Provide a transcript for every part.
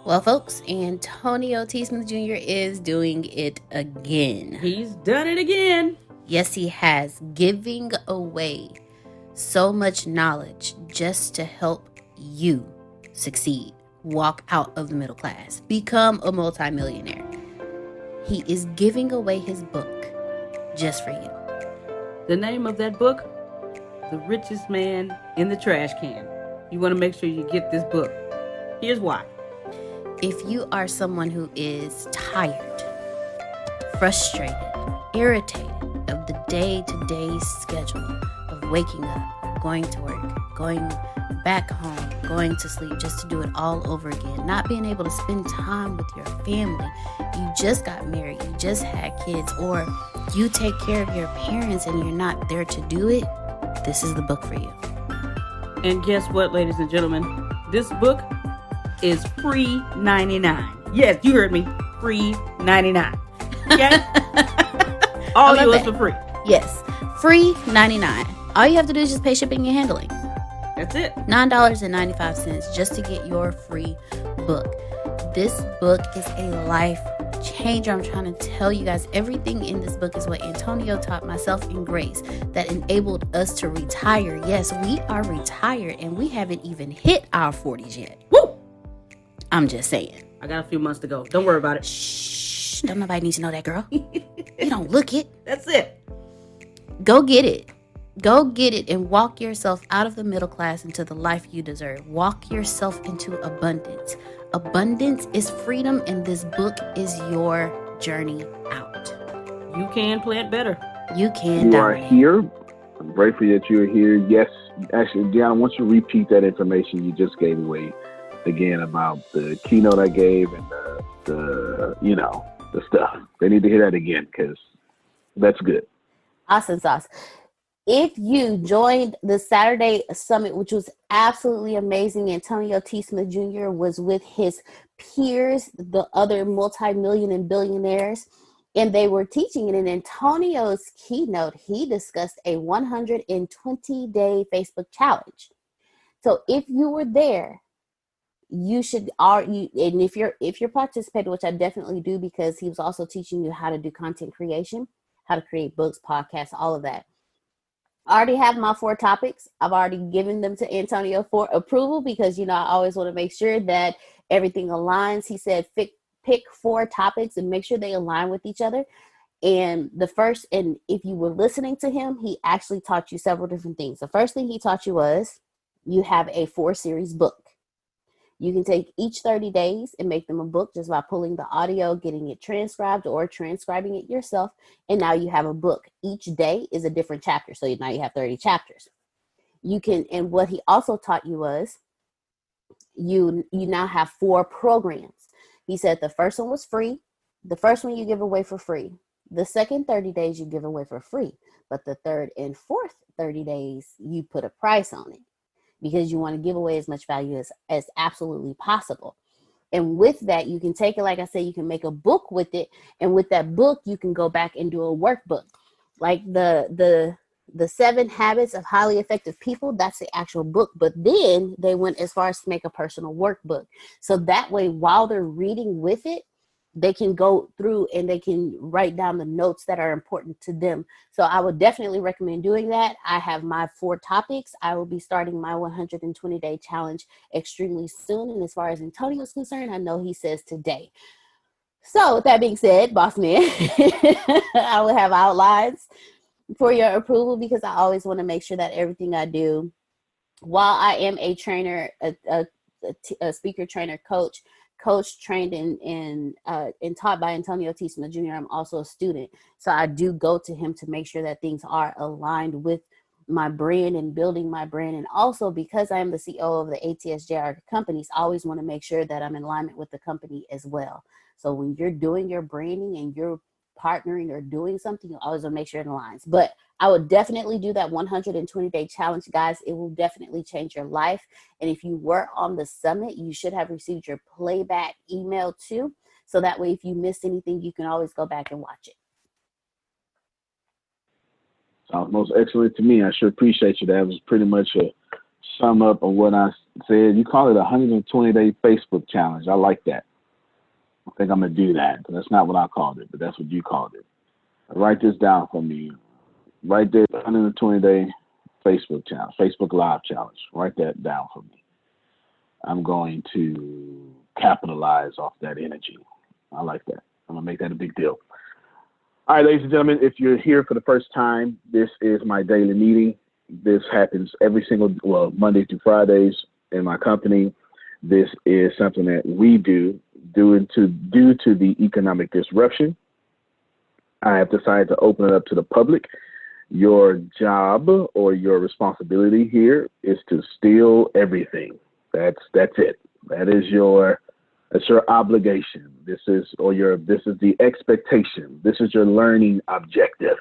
Well, folks, Antonio T. Smith Jr. is doing it again. He's done it again. Yes, he has. Giving away so much knowledge just to help you succeed. Walk out of the middle class. Become a multimillionaire. He is giving away his book just for you. The name of that book? The Richest Man in the Trash Can. You want to make sure you get this book. Here's why. If you are someone who is tired, frustrated, irritated of the day-to-day schedule of waking up, going to work, going back home, going to sleep just to do it all over again, not being able to spend time with your family, you just got married, you just had kids, or you take care of your parents and you're not there to do it, this is the book for you. And guess what, ladies and gentlemen? This book is free 99. Yes, you heard me. Free 99. Okay? All yours for free. Yes. Free 99. All you have to do is just pay shipping and handling. That's it. $9.95 just to get your free book. This book is a life changer. I'm trying to tell you guys, everything in this book is what Antonio taught myself and Grace that enabled us to retire. Yes, we are retired and we haven't even hit our 40s yet. Woo! I'm just saying. I got a few months to go. Don't worry about it. Shh. Don't nobody need to know that, girl. You don't look it. That's it. Go get it. Go get it and walk yourself out of the middle class into the life you deserve. Walk yourself into abundance. Abundance is freedom, and this book is your journey out. You can plant better. You can. You are here. I'm grateful that you're here. Yes, actually, Deanna, I want you to repeat that information you just gave away again about the keynote I gave and the stuff. They need to hear that again because that's good. Awesome sauce. If you joined the Saturday Summit, which was absolutely amazing, Antonio T. Smith Jr. was with his peers, the other multi-million and billionaires, and they were teaching. And in Antonio's keynote, he discussed a 120-day Facebook challenge. So if you were there, you should and if you're participating, which I definitely do, because he was also teaching you how to do content creation, how to create books, podcasts, all of that. I already have my 4 topics. I've already given them to Antonio for approval because, I always want to make sure that everything aligns. He said, pick 4 topics and make sure they align with each other. And if you were listening to him, he actually taught you several different things. The first thing he taught you was you have a 4-series book. You can take each 30 days and make them a book just by pulling the audio, getting it transcribed, or transcribing it yourself. And now you have a book. Each day is a different chapter. So now you have 30 chapters. And what he also taught you was you now have 4 programs. He said the first one was free. The first one you give away for free. The second 30 days you give away for free. But the third and fourth 30 days, you put a price on it, because you want to give away as much value as absolutely possible. And with that, you can take it, like I said, you can make a book with it. And with that book, you can go back and do a workbook. Like the 7 Habits of Highly Effective People, that's the actual book. But then they went as far as to make a personal workbook. So that way, while they're reading with it, they can go through and they can write down the notes that are important to them. So I would definitely recommend doing that. I have my 4 topics. I will be starting my 120-day challenge extremely soon. And as far as Antonio is concerned, I know he says today. So with that being said, boss man, I will have outlines for your approval, because I always want to make sure that everything I do, while I am a trainer, a speaker, trainer, coach trained and taught by Antonio T. Smith Jr., I'm also a student. So I do go to him to make sure that things are aligned with my brand and building my brand. And also, because I am the CEO of the ATS companies, I always want to make sure that I'm in alignment with the company as well. So when you're doing your branding and you're partnering or doing something, you always want to make sure it aligns. But I would definitely do that 120-day challenge, guys. It will definitely change your life. And if you were on the summit, you should have received your playback email too. So that way, if you missed anything, you can always go back and watch it. Sounds most excellent to me. I sure appreciate you. That was pretty much a sum up of what I said. You call it a 120-day Facebook challenge. I like that. I think I'm going to do that. That's not what I called it, but that's what you called it. Write this down for me. Right there, 120-day Facebook challenge, Facebook Live challenge. Write that down for me. I'm going to capitalize off that energy. I like that. I'm going to make that a big deal. All right, ladies and gentlemen, if you're here for the first time, this is my daily meeting. This happens every Monday through Fridays in my company. This is something that we do due to the economic disruption. I have decided to open it up to the public. Your job or your responsibility here is to steal everything. That's it. That's your obligation. This is the expectation. This is your learning objective,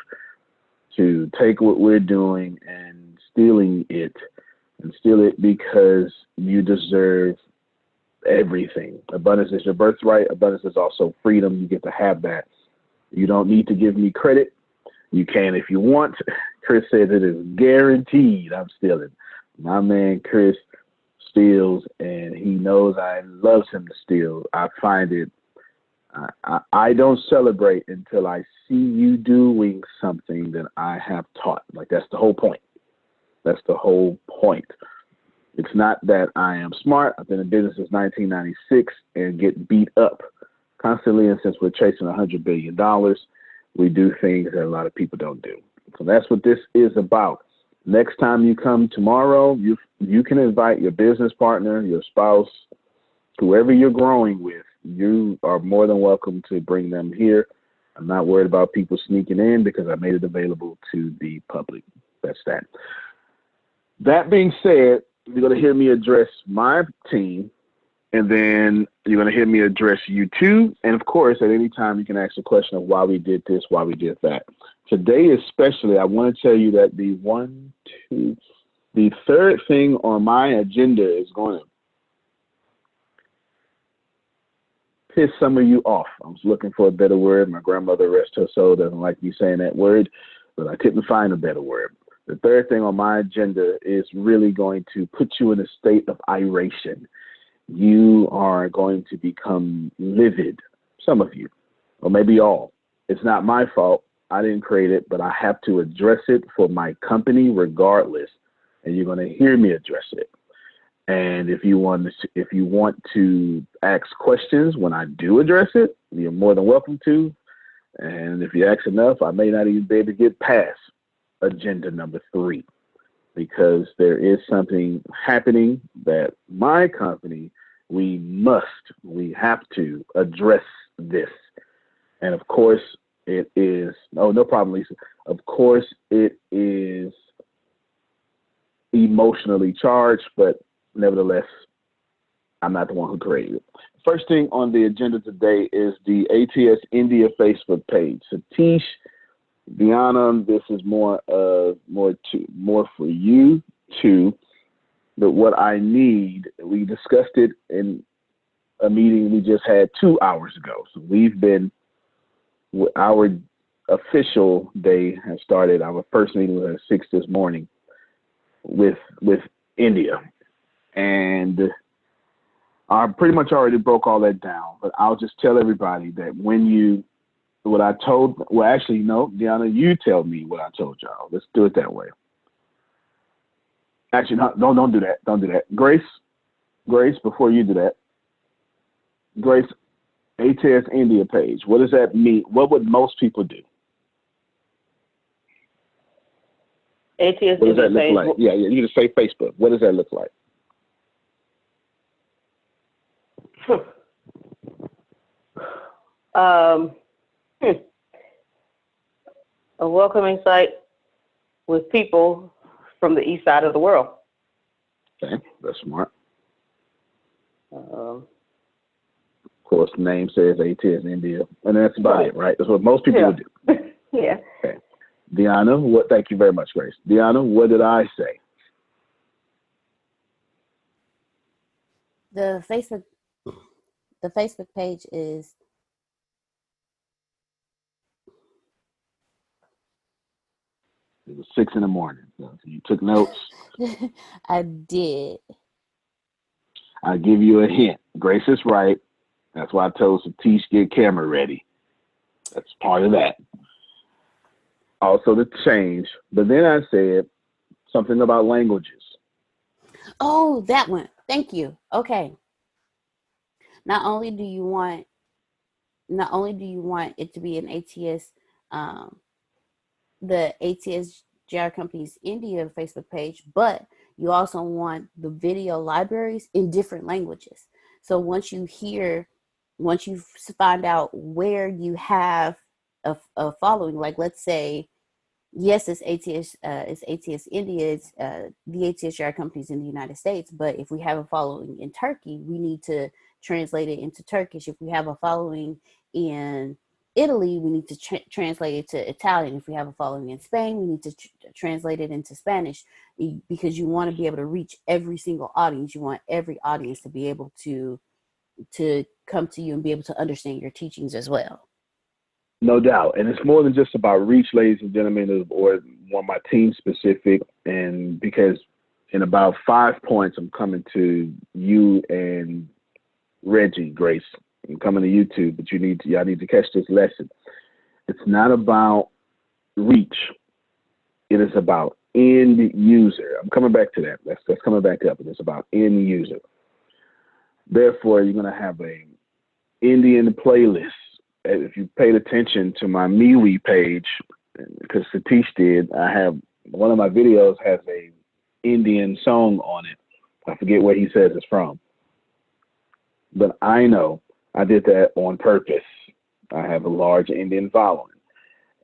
to take what we're doing and steal it because you deserve everything. Abundance is your birthright. Abundance is also freedom. You get to have that. You don't need to give me credit. You can if you want. Chris says it is guaranteed I'm stealing. My man Chris steals, and he knows I loves him to steal. I find it, I don't celebrate until I see you doing something that I have taught. Like, that's the whole point. That's the whole point. It's not that I am smart. I've been in business since 1996 and get beat up constantly. And since we're chasing $100 billion, we do things that a lot of people don't do. So that's what this is about. Next time you come tomorrow, you can invite your business partner, your spouse, whoever you're growing with. You are more than welcome to bring them here. I'm not worried about people sneaking in because I made it available to the public. That's that. That being said, you're going to hear me address my team, and then you're going to hear me address you too. And of course, at any time, you can ask a question of why we did this, why we did that. Today, especially, I want to tell you that the third thing on my agenda is going to piss some of you off. I was looking for a better word. My grandmother, rest her soul, doesn't like me saying that word, but I couldn't find a better word. The third thing on my agenda is really going to put you in a state of iration. You are going to become livid, some of you, or maybe all. It's not my fault. I didn't create it, but I have to address it for my company regardless, and you're going to hear me address it. And if you want to ask questions when I do address it, you're more than welcome to. And if you ask enough, I may not even be able to get past agenda number 3, because there is something happening that my company, we have to address this. And of course it is, no problem, Lisa. Of course it is emotionally charged, but nevertheless, I'm not the one who created it. First thing on the agenda today is the ATS India Facebook page. Satish, Diana, this is more for you too. But what I need, we discussed it in a meeting we just had 2 hours ago. So our official day has started. Our first meeting was at 6 this morning with India, and I pretty much already broke all that down. But I'll just tell everybody that Deanna, you tell me what I told y'all. Let's do it that way. Actually, no, don't do that. Don't do that. Grace, before you do that, Grace, ATS India page. What does that mean? What would most people do? ATS India page. What does that look like? Yeah, you just say Facebook. What does that look like? A welcoming site with people from the east side of the world. Okay, that's smart. Um, Of course, the name says ATS India, and that's about it, right? That's what most people would do. Yeah. Okay. Deanna, thank you very much, Grace. Deanna, what did I say? The Facebook page is It was 6 in the morning. So if you took notes, I did. I'll give you a hint. Grace is right. That's why I told Satish get camera ready. That's part of that. Also the change. But then I said something about languages. Oh, that one. Thank you. Okay. Not only do you want it to be an ATS, the ATS JR Companies India Facebook page, but you also want the video libraries in different languages. So once you find out where you have a following, like let's say, yes, it's ATS India, it's the ATS JR Companies in the United States, but if we have a following in Turkey, we need to translate it into Turkish. If we have a following in Italy, we need to translate it to Italian. If we have a following in Spain, we need to translate it into Spanish, because you want to be able to reach every single audience. You want every audience to be able to come to you and be able to understand your teachings as well. No doubt. And it's more than just about reach, ladies and gentlemen, or one my team specific. And because in about 5 points, I'm coming to you and Reggie, Grace. I'm coming to YouTube, but y'all need to catch this lesson. It's not about reach. It is about end user. I'm coming back to that. That's coming back up. And it's about end user. Therefore, you're going to have a Indian playlist. If you paid attention to my MeWe page, because Satish did, I have one of my videos has a Indian song on it. I forget where he says it's from. But I know I did that on purpose. I have a large Indian following.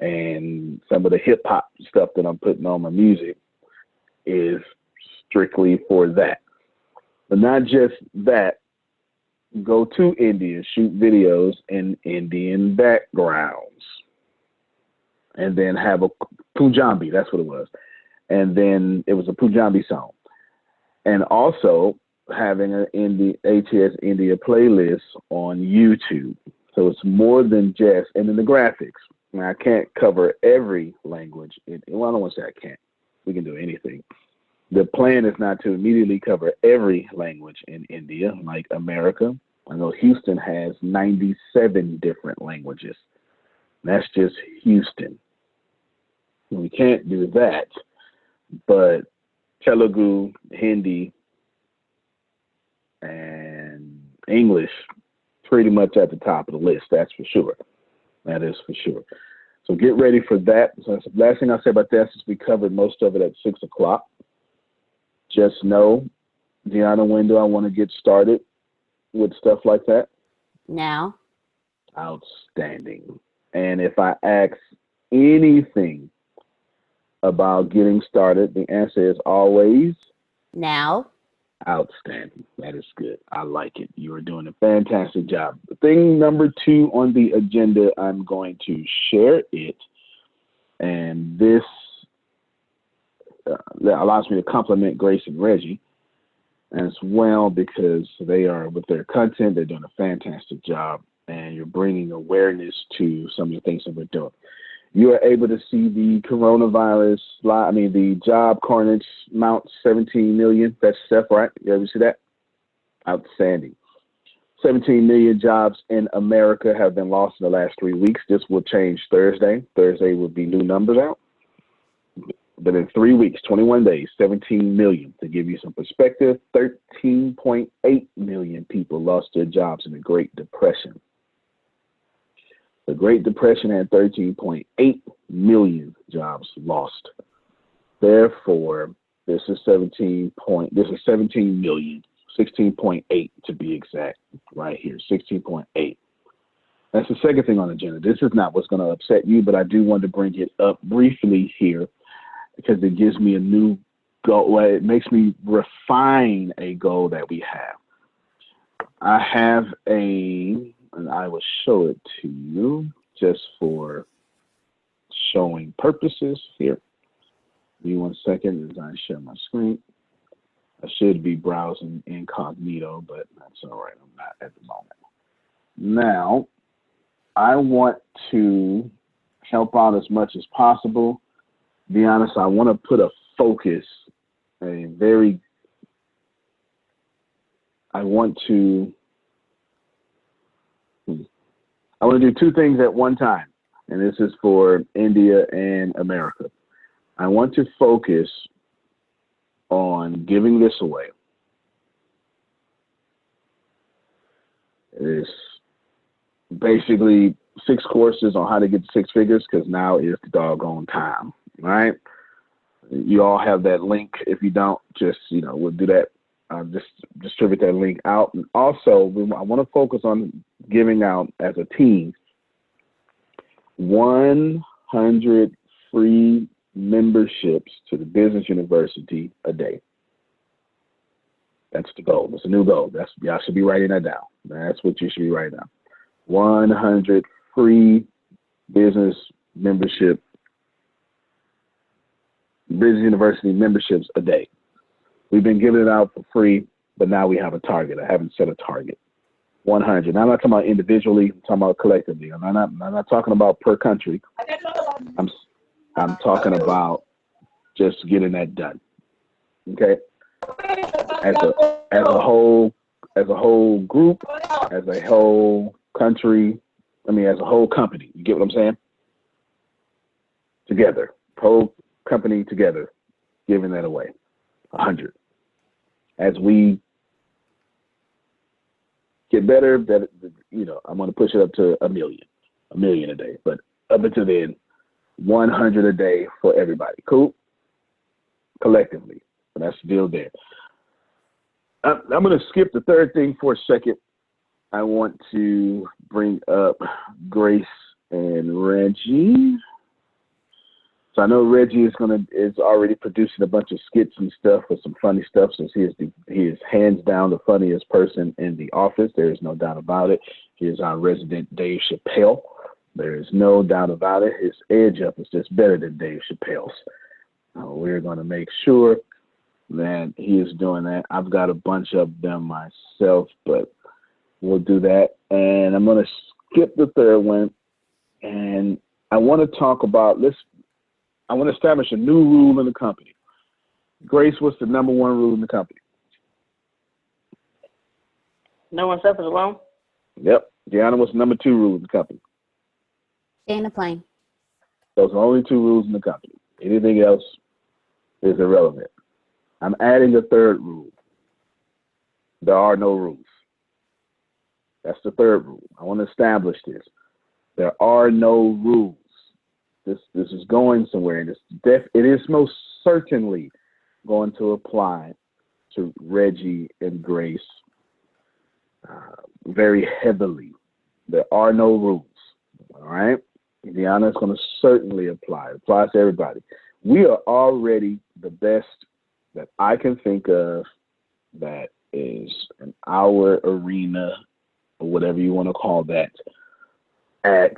And some of the hip hop stuff that I'm putting on my music is strictly for that. But not just that. Go to India, shoot videos in Indian backgrounds, and then have a Punjabi, that's what it was. And then it was a Punjabi song. And also having an ATS India playlist on YouTube. So it's more than just, and then the graphics. Now, I can't cover every language. Well, I don't want to say I can't. We can do anything. The plan is not to immediately cover every language in India, like America. I know Houston has 97 different languages. That's just Houston. We can't do that, but Telugu, Hindi, and English pretty much at the top of the list. That's for sure. That is for sure. So get ready for that. So that's the last thing I'll say about that, since we covered most of it at 6 o'clock. Just know, Deanna, when do I want to get started with stuff like that? Now. Outstanding. And if I ask anything about getting started, the answer is always now. Outstanding. That is good. I like it. You are doing a fantastic job. Thing number 2 on the agenda, I'm going to share it. And this allows me to compliment Grace and Reggie as well, because they are, with their content, they're doing a fantastic job, and you're bringing awareness to some of the things that we're doing. You are able to see the coronavirus, the job carnage mount 17 million. That's Steph, right? You ever see that? Outstanding. 17 million jobs in America have been lost in the last 3 weeks. This will change Thursday. Thursday will be new numbers out. But in 3 weeks, 21 days, 17 million. To give you some perspective, 13.8 million people lost their jobs in the Great Depression. The Great Depression had 13.8 million jobs lost. Therefore, this is 17 million, 16.8 to be exact, right here, 16.8. That's the second thing on the agenda. This is not what's going to upset you, but I do want to bring it up briefly here, because it gives me a new goal. It makes me refine a goal that we have. I have and I will show it to you just for showing purposes here. Give me 1 second as I share my screen. I should be browsing incognito, but that's all right. I'm not at the moment. Now, I want to help out as much as possible be honest, I want to put a focus, I want to do two things at one time, and this is for India and America. I want to focus on giving this away. It's basically 6 courses on how to get to 6 figures, because now is the doggone time, right? You all have that link. If you don't, just, we'll do that. Just distribute that link out. And also, I want to focus on giving out as a team 100 free memberships to the Business University a day. That's the goal. It's a new goal. Y'all should be writing that down. That's what you should be writing down. 100 free business University memberships a day. We've been giving it out for free, but now we have a target. I haven't set a target. 100. Now, I'm not talking about individually. I'm talking about collectively. I'm not talking about per country. I'm talking about just getting that done. Okay. As a whole group, as a whole country. As a whole company. You get what I'm saying? Together, whole company together, giving that away. 100. As we get better, I'm going to push it up to a million a day. But up until then, 100 a day for everybody. Cool? Collectively. And that's the deal there. I'm going to skip the third thing for a second. I want to bring up Grace and Reggie. So I know Reggie is already producing a bunch of skits and stuff with some funny stuff, since he is hands down the funniest person in the office. There is no doubt about it. He is our resident Dave Chappelle. There is no doubt about it. His edge up is just better than Dave Chappelle's. We're going to make sure that he is doing that. I've got a bunch of them myself, but we'll do that. And I'm going to skip the third one. And I want to talk about, I want to establish a new rule in the company. Grace, what's the number 1 rule in the company? No one suffers alone? Yep. Deanna, what's the number 2 rule in the company? Stay in the plane. Those are the only 2 rules in the company. Anything else is irrelevant. I'm adding a third rule. There are no rules. That's the third rule. I want to establish this. There are no rules. This is going somewhere, and it is most certainly going to apply to Reggie and Grace very heavily. There are no rules. All right? Deanna is going to certainly apply. It applies to everybody. We are already the best that I can think of that is in our arena, or whatever you want to call that, at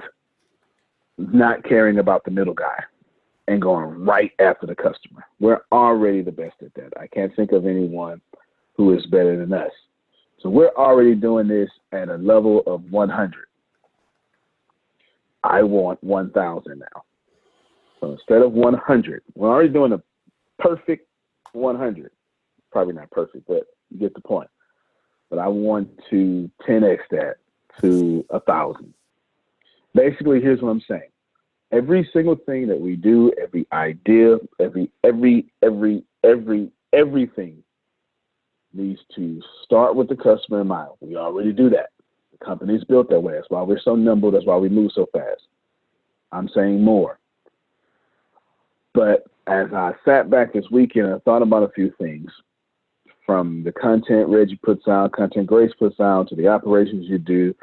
not caring about the middle guy and going right after the customer. We're already the best at that. I can't think of anyone who is better than us. So we're already doing this at a level of 100. I want 1,000 now. So instead of 100, we're already doing a perfect 100. Probably not perfect, but you get the point. But I want to 10x that to 1,000. Basically, here's what I'm saying. Every single thing that we do, every idea, everything needs to start with the customer in mind. We already do that. The company's built that way. That's why we're so nimble. That's why we move so fast. I'm saying more. But as I sat back this weekend, I thought about a few things. From the content Reggie puts out, content Grace puts out, to the operations you do,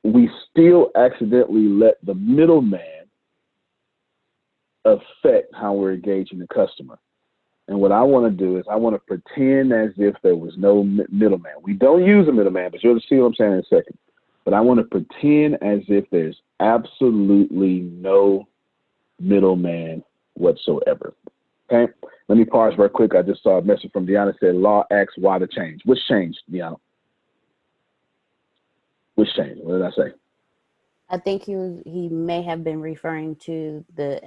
we still accidentally let the middleman affect how we're engaging the customer. And what I want to do is I want to pretend as if there was no middleman. We don't use a middleman, but you'll see what I'm saying in a second. But I want to pretend as if there's absolutely no middleman whatsoever. Okay? Let me pause real quick. I just saw a message from Deanna said, law asks why the change. Which changed, Deanna? Which changed? What did I say? I think he may have been referring to the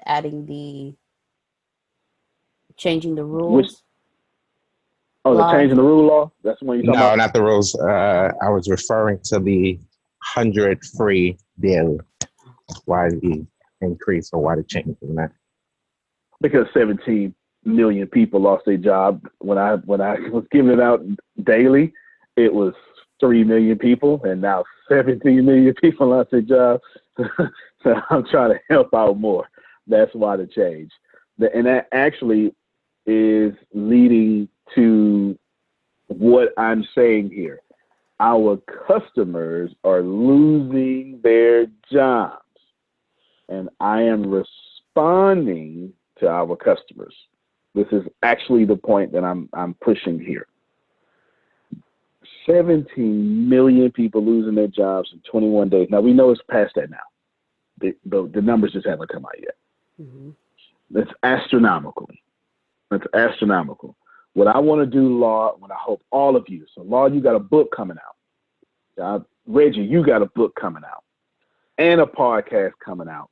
changing the Which rules the laws. changing the rule law? That's the one you're talking No, about? not the rules. I was referring to the 100 free daily. Why the increase or why the change in that? Because 17 million people lost their job. When I was giving it out daily, it was 3 million people, and now 17 million people lost their job. So I'm trying to help out more. That's why the change. And that actually is leading to what I'm saying here. Our customers are losing their jobs, and I am responding to our customers. This is actually the point that I'm pushing here. 17 million people losing their jobs in 21 days. Now, we know it's past that now. The numbers just haven't come out yet. Mm-hmm. That's astronomical. That's astronomical. What I want to do, Law, what I hope all of you, so Law, you got a book coming out. Reggie, you got a book coming out and a podcast coming out.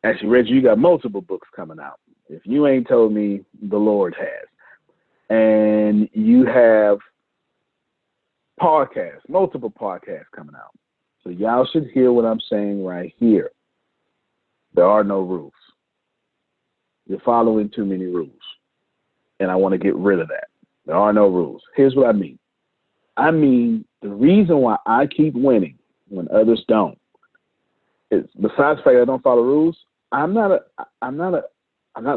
Actually, Reggie, you got multiple books coming out. If you ain't told me, the Lord has. And you have podcasts, multiple podcasts coming out. So y'all should hear what I'm saying right here. There are no rules. You're following too many rules. And I want to get rid of that. There are no rules. Here's what I mean. I mean, the reason why I keep winning when others don't is, besides the fact I don't follow rules, I'm not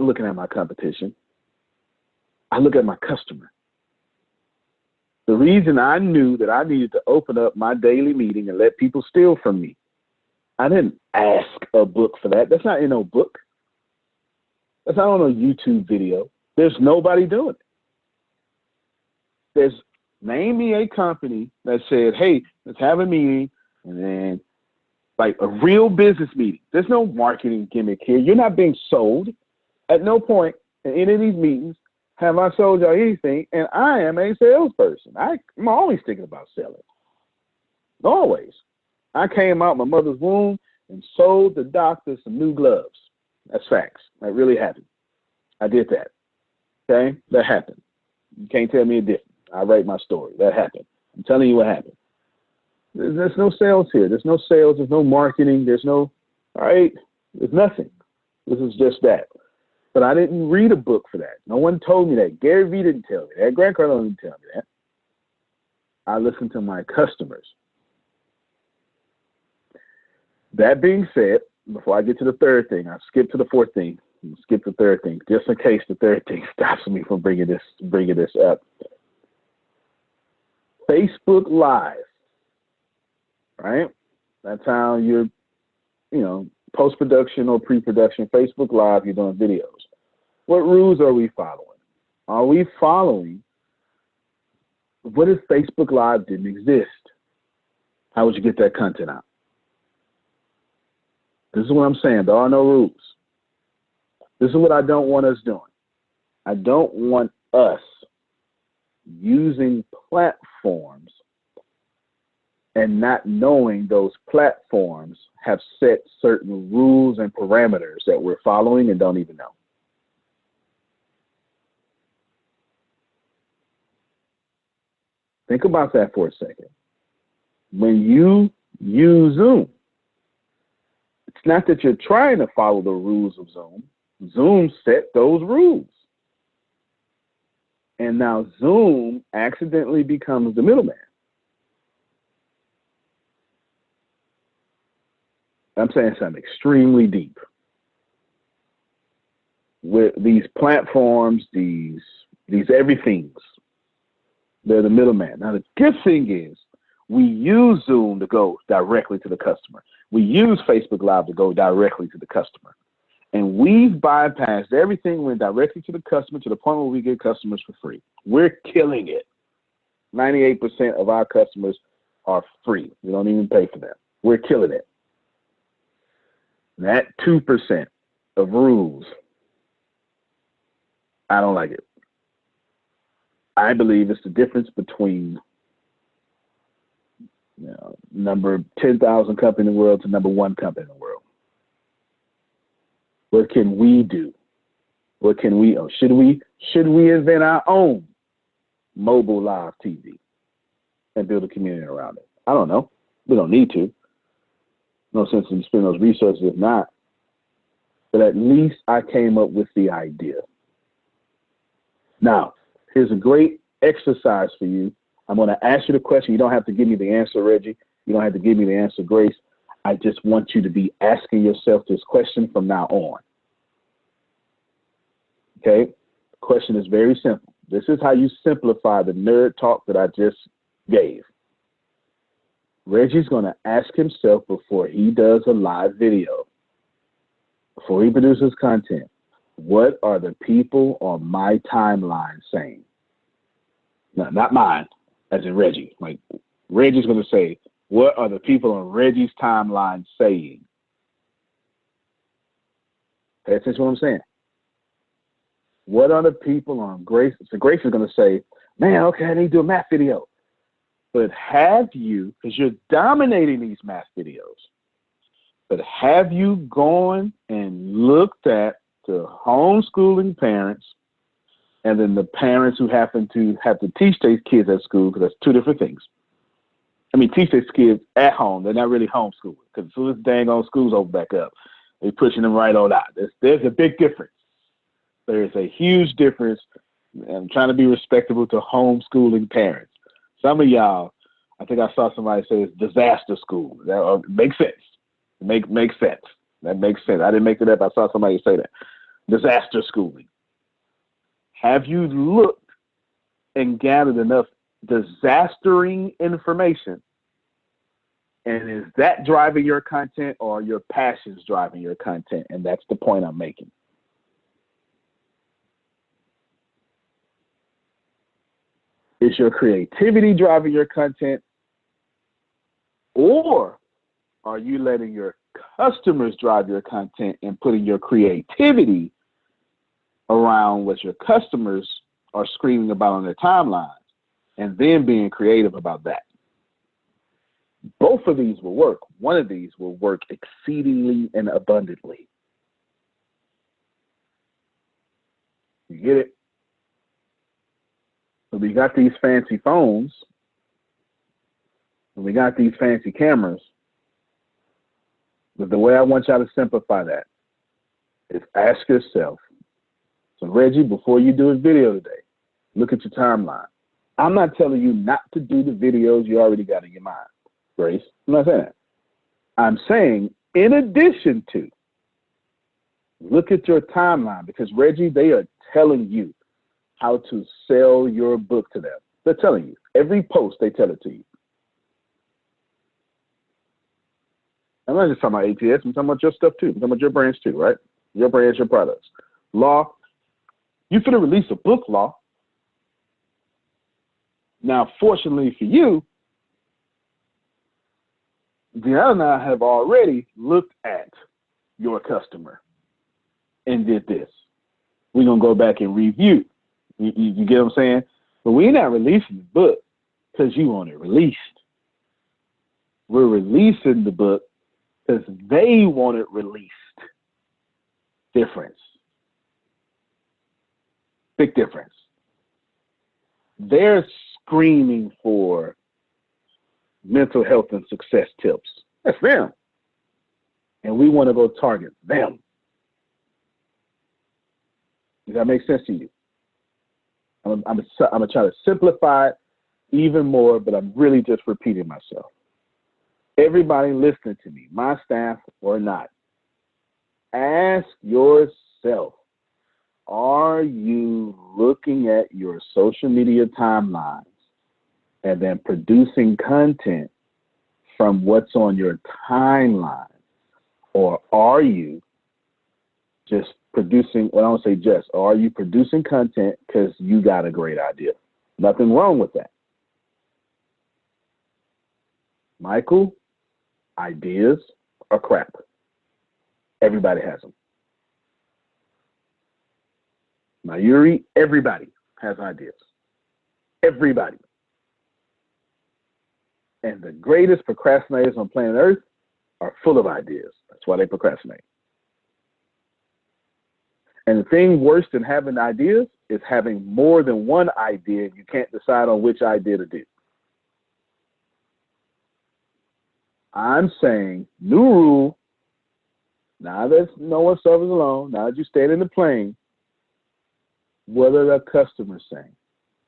looking at my competition. I look at my customer. The reason I knew that I needed to open up my daily meeting and let people steal from me, I didn't ask a book for that. That's not in no book. That's not on a YouTube video. There's nobody doing it. Name me a company that said, hey, let's have a meeting, and then like a real business meeting. There's no marketing gimmick here. You're not being sold. At no point in any of these meetings have I sold y'all anything, and I am a salesperson. I'm always thinking about selling. Always. I came out my mother's womb and sold the doctor some new gloves. That's facts. That really happened. I did that. Okay? That happened. You can't tell me it didn't. I write my story. That happened. I'm telling you what happened. There's no sales here. There's no sales. There's no marketing. There's nothing. This is just that. But I didn't read a book for that. No one told me that. Gary Vee didn't tell me that. Grant Cardone didn't tell me that. I listened to my customers. That being said, before I get to the third thing, I'll skip to the fourth thing. Skip the third thing, just in case the third thing stops me from bringing this up. Facebook Live, right? That's how you're, post-production or pre-production. Facebook Live, you're doing videos. What rules are we following? Are we following, what if Facebook Live didn't exist? How would you get that content out? This is what I'm saying. There are no rules. This is what I don't want us doing. I don't want us using platforms and not knowing those platforms have set certain rules and parameters that we're following and don't even know. Think about that for a second. When you use Zoom, it's not that you're trying to follow the rules of Zoom. Zoom set those rules. And now Zoom accidentally becomes the middleman. I'm saying something extremely deep. With these platforms, these everythings, they're the middleman. Now the good thing is we use Zoom to go directly to the customer. We use Facebook Live to go directly to the customer. And we've bypassed everything, went directly to the customer to the point where we get customers for free. We're killing it. 98% of our customers are free. We don't even pay for them. We're killing it. That 2% of rules, I don't like it. I believe it's the difference between number 10,000 company in the world to number 1 company in the world. What can we do? What can we? Should we invent our own mobile live TV and build a community around it? I don't know. We don't need to. No sense in spending those resources if not. But at least I came up with the idea. Now, here's a great exercise for you. I'm going to ask you the question. You don't have to give me the answer, Reggie. You don't have to give me the answer, Grace. I just want you to be asking yourself this question from now on. Okay? The question is very simple. This is how you simplify the nerd talk that I just gave. Reggie's going to ask himself before he does a live video, before he produces content, what are the people on my timeline saying? No, not mine, as in Reggie. Like, Reggie's going to say, what are the people on Reggie's timeline saying? Pay attention to what I'm saying. What are the people on Grace? So Grace is going to say, man, okay, I need to do a math video. But have you, because you're dominating these math videos, but have you gone and looked at the homeschooling parents and then the parents who happen to have to teach their kids at school, because that's two different things. I mean, teach their kids at home. They're not really homeschooling, because as soon as dang on schools open back up, they're pushing them right on out. There's a big difference. There's a huge difference. I'm trying to be respectable to homeschooling parents. Some of y'all, I think I saw somebody say it's disaster school. That makes sense. Makes sense. That makes sense. I didn't make it up. I saw somebody say that. Disaster schooling. Have you looked and gathered enough disastering information? And is that driving your content, or your passions driving your content? And that's the point I'm making. Is your creativity driving your content, or are you letting your customers drive your content and putting your creativity around what your customers are screaming about on their timelines and then being creative about that? Both of these will work. One of these will work exceedingly and abundantly. You get it? So we got these fancy phones, and we got these fancy cameras, but the way I want y'all to simplify that is ask yourself, so Reggie, before you do a video today, look at your timeline. I'm not telling you not to do the videos you already got in your mind, Grace. I'm not saying that. I'm saying, in addition to, look at your timeline, because Reggie, they are telling you how to sell your book to them. They're telling you. Every post, they tell it to you. I'm not just talking about ATS. I'm talking about your stuff too. I'm talking about your brands too, right? Your brands, your products. Law, you finna release a book, Law. Now, fortunately for you, Deanna and I have already looked at your customer and did this. We're going to go back and review. You get what I'm saying? But we're not releasing the book because you want it released. We're releasing the book because they want it released. Difference. Big difference. They're screaming for mental health and success tips. That's them. And we want to go target them. Does that make sense to you? I'm going to try to simplify it even more, but I'm really just repeating myself. Everybody listening to me, my staff or not, ask yourself, are you looking at your social media timelines and then producing content from what's on your timeline? Or are you just producing, well, I don't say just, or are you producing content because you got a great idea? Nothing wrong with that. Michael, ideas are crap. Everybody has them. Mayuri, everybody has ideas. Everybody. And the greatest procrastinators on planet Earth are full of ideas. That's why they procrastinate. And the thing worse than having ideas is having more than one idea and you can't decide on which idea to do. I'm saying, new rule, now that no one suffers alone, now that you stayed in the plane, what are the customers saying?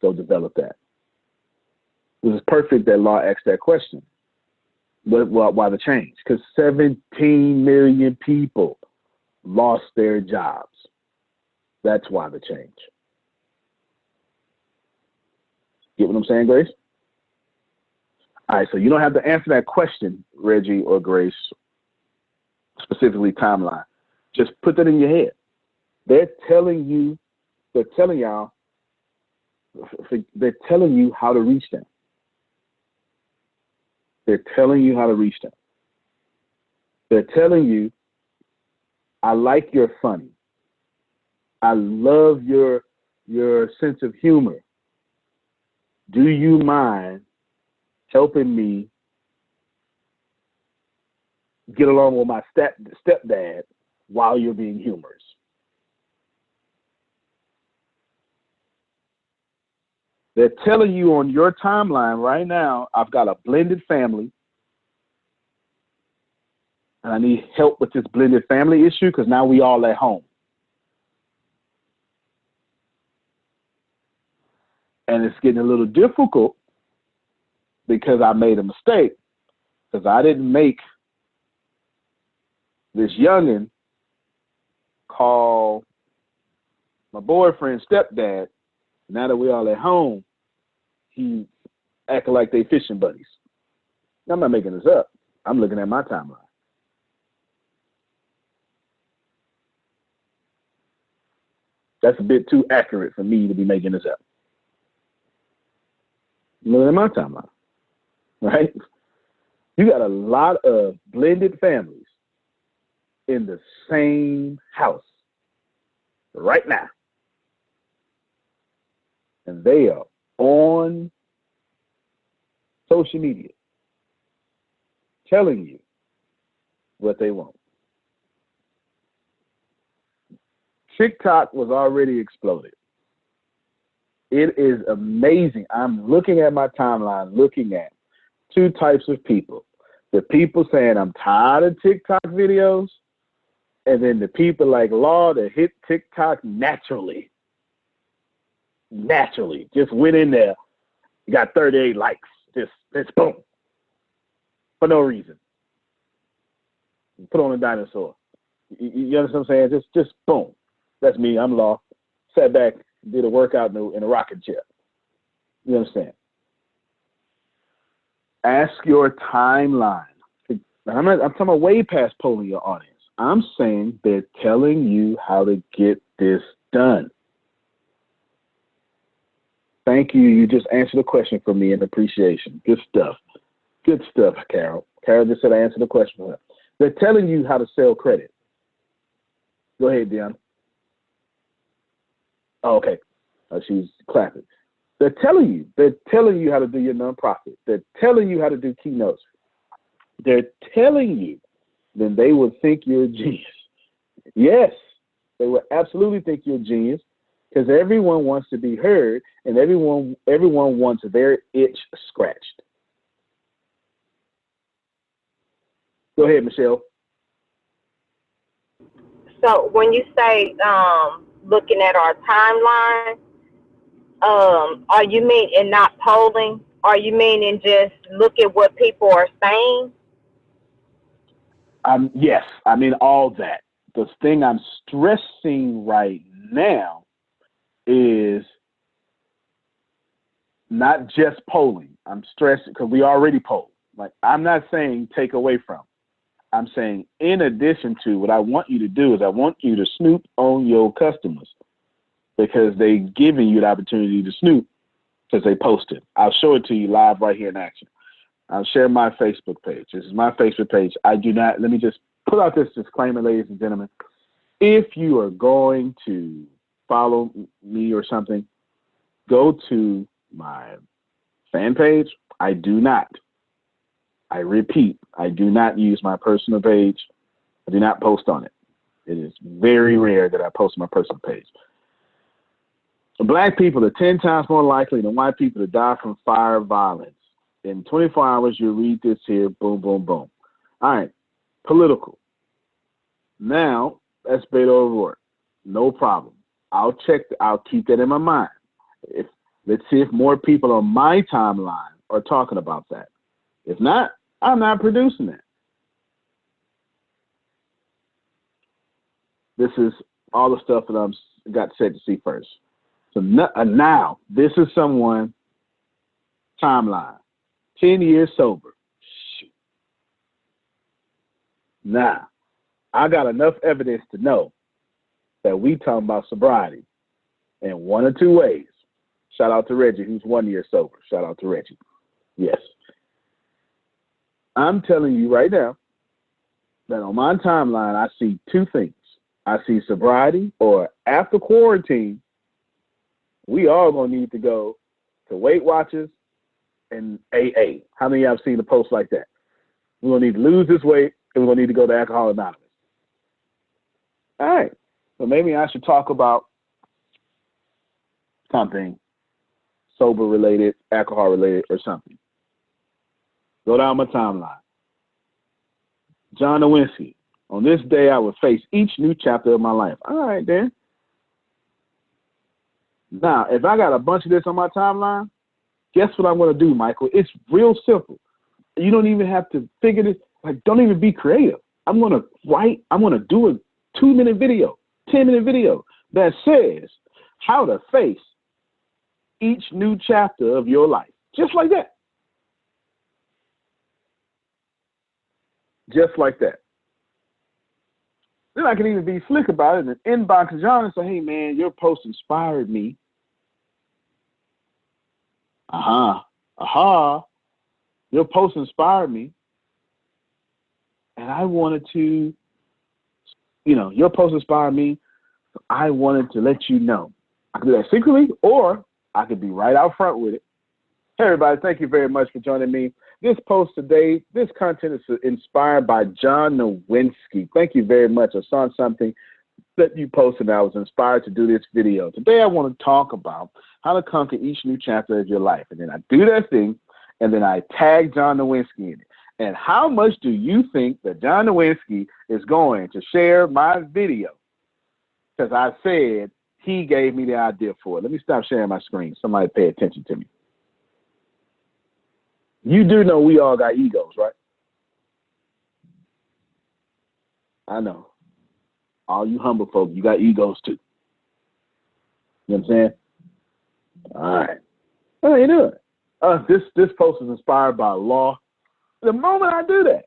Go develop that. It was perfect that law asked that question. Why the change? Because 17 million people lost their jobs. That's why the change. Get what I'm saying, Grace? All right, so you don't have to answer that question, Reggie or Grace, specifically timeline. Just put that in your head. They're telling you how to reach them. They're telling you how to reach them. They're telling you, I like your funny. I love your sense of humor. Do you mind helping me get along with my stepdad while you're being humorous? They're telling you on your timeline right now, I've got a blended family, and I need help with this blended family issue because now we all at home. And it's getting a little difficult because I made a mistake, because I didn't make this youngin' call my boyfriend's stepdad. Now that we all at home, he acting like they fishing buddies. I'm not making this up. I'm looking at my timeline. That's a bit too accurate for me to be making this up. I'm looking at my timeline, right? You got a lot of blended families in the same house right now. And they are on social media telling you what they want. TikTok was already exploded. It is amazing. I'm looking at my timeline, looking at two types of people. The people saying, I'm tired of TikTok videos, and then the people like Law that hit TikTok naturally. Just went in there, got 38 likes, just boom, for no reason. Put on a dinosaur. You understand what I'm saying? Just boom. That's me. I'm Law. Sat back, did a workout in a rocking chair. You understand? Ask your timeline. I'm talking about way past polling your audience. I'm saying they're telling you how to get this done. Thank you. You just answered the question for me in appreciation. Good stuff. Good stuff, Carol. Carol just said I answered the question for her. They're telling you how to sell credit. Go ahead, Deanna. Oh, okay. She's clapping. They're telling you how to do your nonprofit. They're telling you how to do keynotes. They're telling you, then they will think you're a genius. Yes, they will absolutely think you're a genius because everyone wants to be heard and everyone wants their itch scratched. Go ahead, Michelle. So when you say looking at our timeline, are you meaning not polling? Are you meaning just look at what people are saying? Yes, I mean all that. The thing I'm stressing right now is not just polling. I'm stressing because we already polled. Like, I'm not saying take away from. I'm saying in addition to, what I want you to do is I want you to snoop on your customers because they're giving you the opportunity to snoop because they posted. I'll show it to you live right here in action. I'll share my Facebook page. This is my Facebook page. Let me just put out this disclaimer, ladies and gentlemen. If you are going to follow me or something, go to my fan page. I do not I repeat, I do not use my personal page. I do not post on it. It is very rare that I post on my personal page. Black people are 10 times more likely than white people to die from fire violence. In 24 hours, you read this here, boom, boom, boom. All right, political. Now, that's Beto O'Rourke. No problem. I'll keep that in my mind. Let's see if more people on my timeline are talking about that. If not, I'm not producing it. This is all the stuff that I'm got set to see first. So now, this is someone timeline. 10 years sober. Shoot. Now, I got enough evidence to know that we talking about sobriety in one or two ways. Shout out to Reggie, who's 1 year sober. Shout out to Reggie. Yes. I'm telling you right now that on my timeline, I see two things. I see sobriety, or after quarantine, we all going to need to go to Weight Watchers and AA. How many of y'all have seen a post like that? We're going to need to lose this weight, and we're going to need to go to Alcohol Anonymous. All right. So maybe I should talk about something sober-related, alcohol-related, or something. Go down my timeline. John Nowinski. On this day, I will face each new chapter of my life. All right, then. Now, if I got a bunch of this on my timeline, guess what I'm going to do, Michael? It's real simple. You don't even have to figure this. Like, don't even be creative. I'm going to do a 2-minute video, 10-minute video that says how to face each new chapter of your life. Just like that. Just like that. Then I can even be slick about it and inbox John and say, hey, man, your post inspired me. Your post inspired me. And I wanted to, your post inspired me. So I wanted to let you know. I could do that secretly, or I could be right out front with it. Hey, everybody, thank you very much for joining me. This post today, this content is inspired by John Nowinski. Thank you very much. I saw something that you posted and I was inspired to do this video. Today I want to talk about how to conquer each new chapter of your life. And then I do that thing, and then I tag John Nowinski in it. And how much do you think that John Nowinski is going to share my video? Because I said he gave me the idea for it. Let me stop sharing my screen. Somebody pay attention to me. You do know we all got egos, right? I know. All you humble folk, you got egos too. You know what I'm saying? All right. How you doing? This post is inspired by law. The moment I do that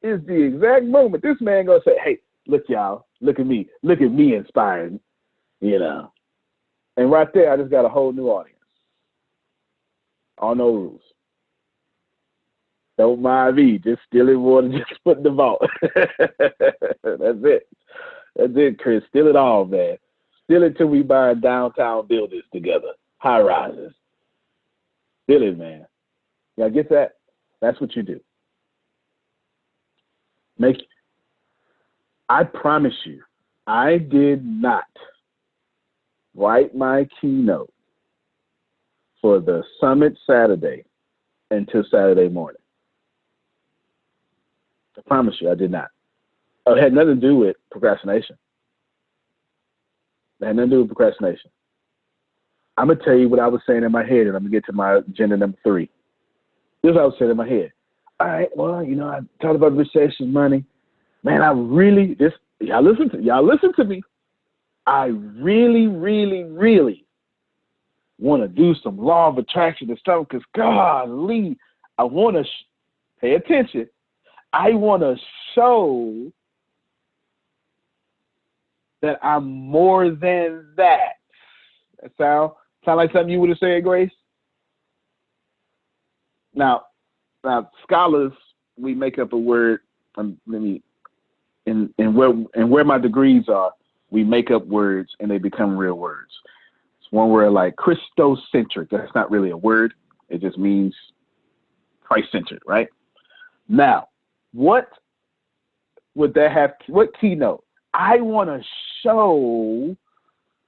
is the exact moment this man gonna say, hey, look, y'all, look at me inspiring, And right there, I just got a whole new audience. All no rules. Don't mind me, just stealing water, just put in the vault. That's it. That's it, Chris. Steal it all, man. Steal it till we buy downtown buildings together, high rises. Steal it, man. Y'all get that? That's what you do. I promise you, I did not write my keynote for the summit Saturday until Saturday morning. I promise you, I did not. It had nothing to do with procrastination. I'm going to tell you what I was saying in my head, and I'm going to get to my agenda number 3. This is what I was saying in my head. All right, well, I talked about recession money. Man, y'all listen to me. I really, really, really want to do some law of attraction and stuff because, golly, I want to pay attention. I want to show that I'm more than that. That sound like something you would have said, Grace? Now, scholars, we make up a word. Where my degrees are, we make up words and they become real words. It's one word like Christocentric. That's not really a word. It just means Christ-centered, right? Now, what would that have? What keynote? I want to show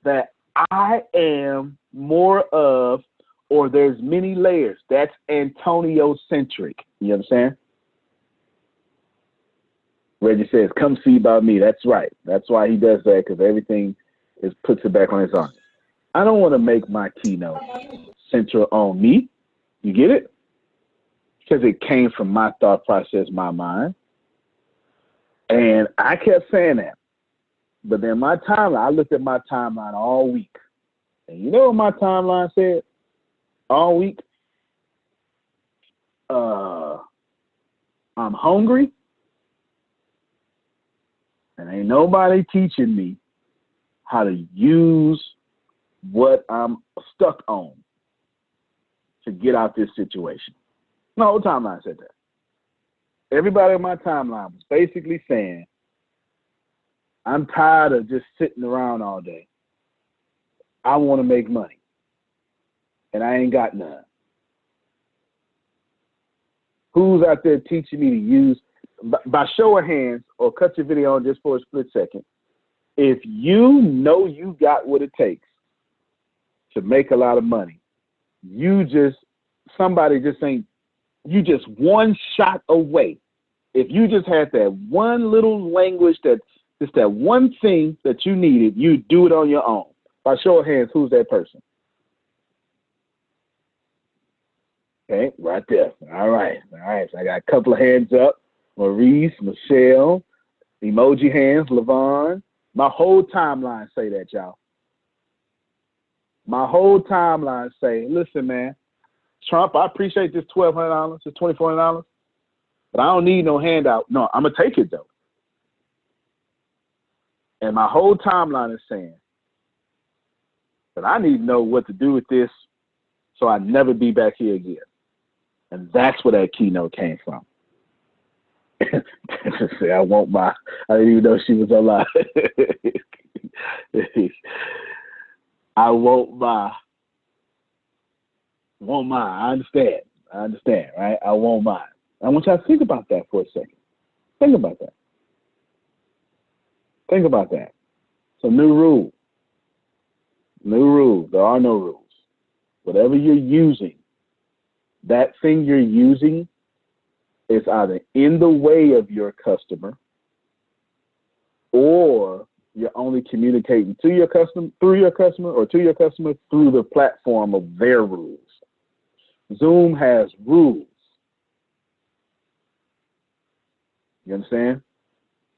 that I am more of, or there's many layers. That's Antonio centric. You understand? Reggie says, "Come see about me." That's right. That's why he does that, because everything puts it back on his audience. I don't want to make my keynote central on me. You get it? Because it came from my thought process, my mind. And I kept saying that. But then my timeline, I looked at my timeline all week. And you know what my timeline said all week? I'm hungry. And ain't nobody teaching me how to use what I'm stuck on to get out this situation. My whole timeline said that. Everybody on my timeline was basically saying, I'm tired of just sitting around all day. I want to make money. And I ain't got none. Who's out there teaching me to use, by show of hands, or cut your video on just for a split second, if you know you got what it takes to make a lot of money, somebody just ain't, you just one shot away. If you just had that one little language, that just that one thing that you needed, you do it on your own. By show of hands, who's that person? Okay, right there. All right. So I got a couple of hands up. Maurice, Michelle, emoji hands, Levon. My whole timeline say that, y'all. My whole timeline say, listen, man, Trump, I appreciate this $1,200, this $2,400, but I don't need no handout. No, I'm going to take it, though. And my whole timeline is saying that I need to know what to do with this so I never be back here again. And that's where that keynote came from. Say, I didn't even know she was alive. I won't buy. Won't mind. I understand, right? I won't mind. I want y'all to think about that for a second. Think about that. So new rule. There are no rules. Whatever you're using, that thing you're using is either in the way of your customer, or you're only communicating to your customer, through your customer, or to your customer through the platform of their rules. Zoom has rules. You understand?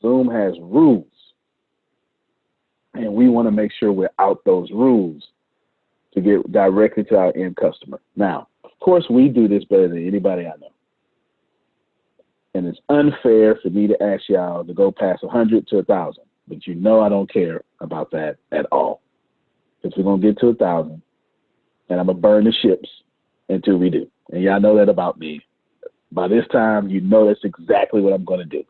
Zoom has rules. And we want to make sure we're out those rules to get directly to our end customer. Now, of course, we do this better than anybody I know. And it's unfair for me to ask y'all to go past 100 to 1,000. But you know I don't care about that at all. Because we're going to get to 1,000, and I'm going to burn the ships until we do. And y'all know that about me. By this time, you know that's exactly what I'm going to do.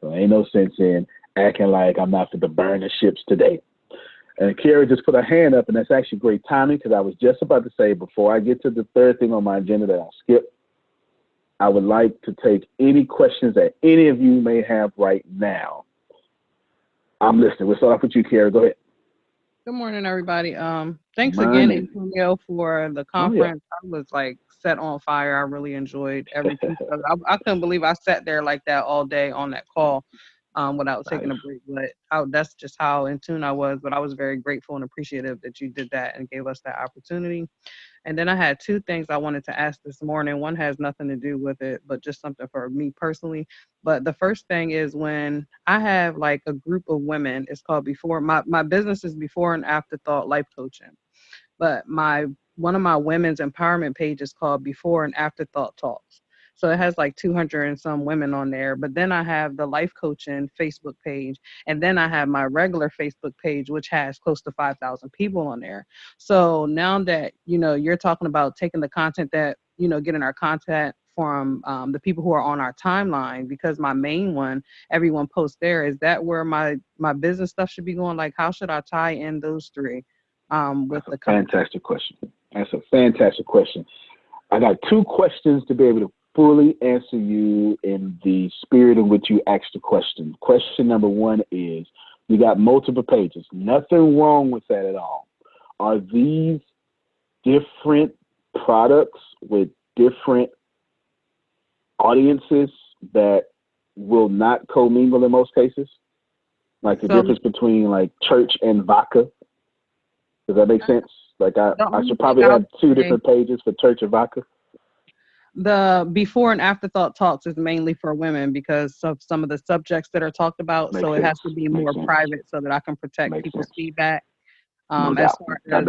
So ain't no sense in acting like I'm not going to burn the ships today. And Kara just put her hand up, and that's actually great timing, because I was just about to say, before I get to the third thing on my agenda that I'll skip, I would like to take any questions that any of you may have right now. I'm listening. We'll start off with you, Kara. Go ahead. Good morning, everybody. Thanks again, Antonio, for the conference. I was like set on fire. I really enjoyed every piece of it. I couldn't believe I sat there like that all day on that call without taking a break. But that's just how in tune I was. But I was very grateful and appreciative that you did that and gave us that opportunity. And then I had two things I wanted to ask this morning. One has nothing to do with it, but just something for me personally. But the first thing is, when I have like a group of women, it's called my business is Before and Afterthought Life Coaching. But one of my women's empowerment pages is called Before and Afterthought Talks. So it has like 200 and some women on there. But then I have the life coaching Facebook page. And then I have my regular Facebook page, which has close to 5,000 people on there. So now that, you're talking about taking the content that, getting our content from the people who are on our timeline, because my main one, everyone posts there. Is that where my business stuff should be going? Like, how should I tie in those three? With the fantastic question. That's a fantastic question. I got two questions to be able to fully answer you in the spirit in which you asked the question. Question number one is, you got multiple pages. Nothing wrong with that at all. Are these different products with different audiences that will not commingle in most cases? Like the difference between like church and vodka. Does that make sense? Like I should probably have two different pages for church and vodka. The before and afterthought talks is mainly for women because of some of the subjects that are talked about. So it has to be more private so that I can protect people's feedback. As far as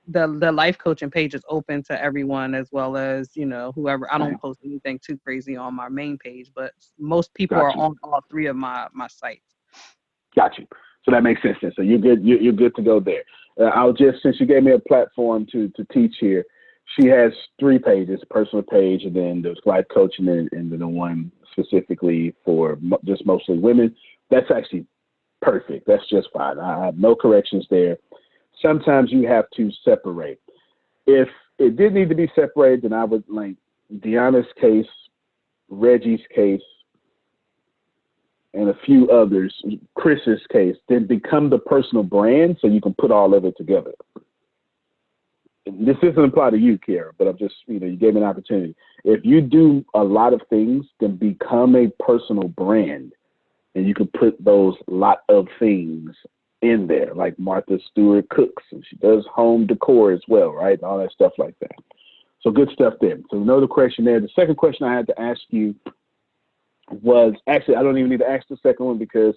the life coaching page is open to everyone, as well as, you know, whoever. I don't post anything too crazy on my main page, but most people are on all three of my sites. Got you. So that makes sense then. So you're good. You're good to go there. I'll just, since you gave me a platform to teach here, she has 3 pages: personal page, and then there's life coaching, and then the one specifically for just mostly women. That's actually perfect. That's just fine. I have no corrections there. Sometimes you have to separate. If it did need to be separated, then I would like Deanna's case, Reggie's case, and a few others, Chris's case, then become the personal brand so you can put all of it together. This doesn't apply to you, Kiara, but I'm just, you gave me an opportunity. If you do a lot of things, then become a personal brand, and you can put those lot of things in there, like Martha Stewart cooks, and she does home decor as well, right? All that stuff like that. So good stuff there. So know the question there. The second question I had to ask you was, actually, I don't even need to ask the second one because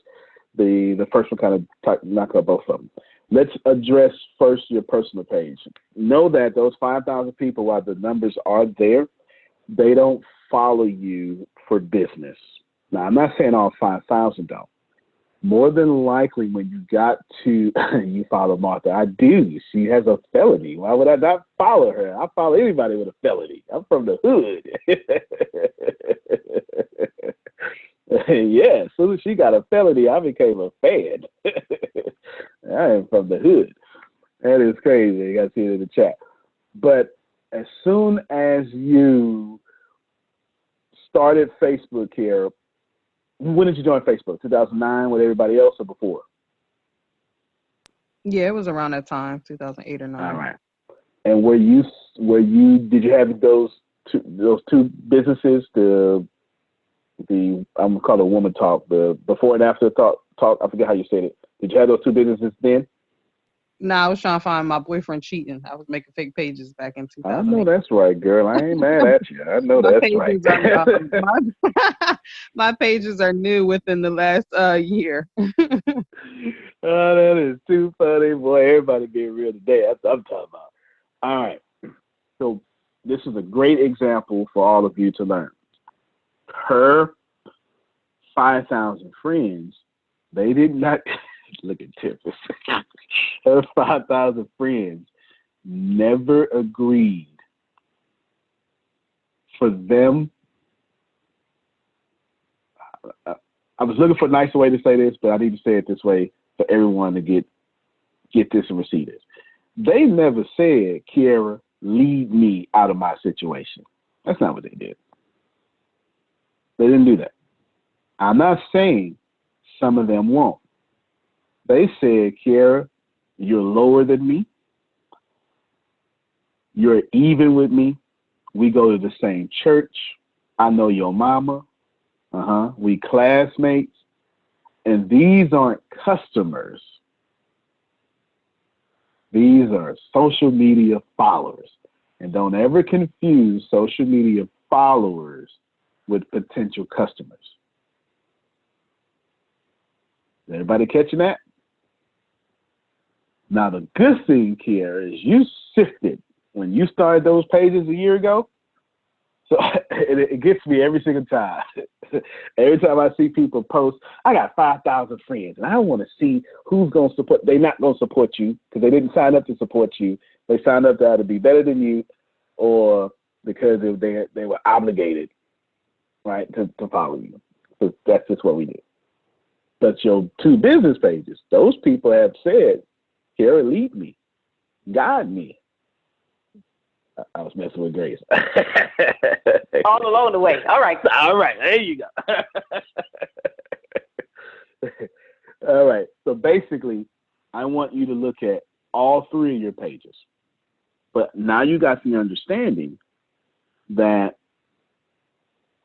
the first one kind of knocked out both of them. Let's address first your personal page. Know that those 5,000 people, while the numbers are there, they don't follow you for business. Now, I'm not saying all 5,000 don't. More than likely, when you got to, you follow Martha. I do. She has a felony. Why would I not follow her? I follow anybody with a felony. I'm from the hood. Yeah, as soon as she got a felony, I became a fan. I am from the hood. That is crazy. You got to see it in the chat. But as soon as you started Facebook here, when did you join Facebook? 2009 with everybody else or before? Yeah, it was around that time, 2008 or 9. All right. And did you have those two businesses, I'm gonna call it Woman Talk, the before and after talk, I forget how you said it. Did you have those 2 businesses then? No, I was trying to find my boyfriend cheating. I was making fake pages back in 2008. I know that's right, girl. I ain't mad at you. I know that's right. My pages are new within the last year. Oh, that is too funny, boy. Everybody being real today. That's what I'm talking about. All right. So this is a great example for all of you to learn. Her 5,000 friends, they did not look at Tiffany. Her 5,000 friends never agreed for them. I was looking for a nicer way to say this, but I need to say it this way for everyone to get this and receive this. They never said, Kiara, lead me out of my situation. That's not what they did. They didn't do that. I'm not saying some of them won't. They said, Kiara, you're lower than me. You're even with me. We go to the same church. I know your mama. We classmates. And these aren't customers. These are social media followers. And don't ever confuse social media followers with potential customers. Is everybody catching that? Now, the good thing, Kiara, is you sifted when you started those pages a year ago. So it gets me every single time. Every time I see people post, I got 5,000 friends, and I want to see who's going to support. They're not going to support you because they didn't sign up to support you. They signed up to either be better than you or because they were obligated, right, to follow you. So that's just what we do. But your 2 business pages, those people have said, Kiara, lead me, guide me. I was messing with Grace. All along the way. All right. All right. There you go. All right. So basically, I want you to look at all three of your pages. But now you got the understanding that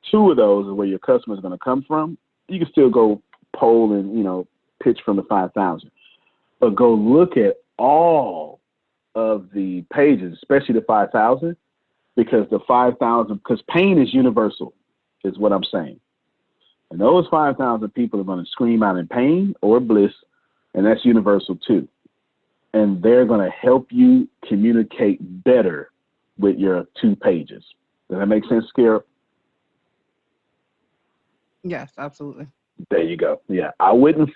two of those is where your customer is going to come from. You can still go poll and, pitch from the 5,000. But go look at all of the pages, especially the 5,000, because the 5,000, because pain is universal, is what I'm saying. And those 5,000 people are going to scream out in pain or bliss, and that's universal too. And they're going to help you communicate better with your 2 pages. Does that make sense, Kara? Yes, absolutely. There you go. Yeah, I wouldn't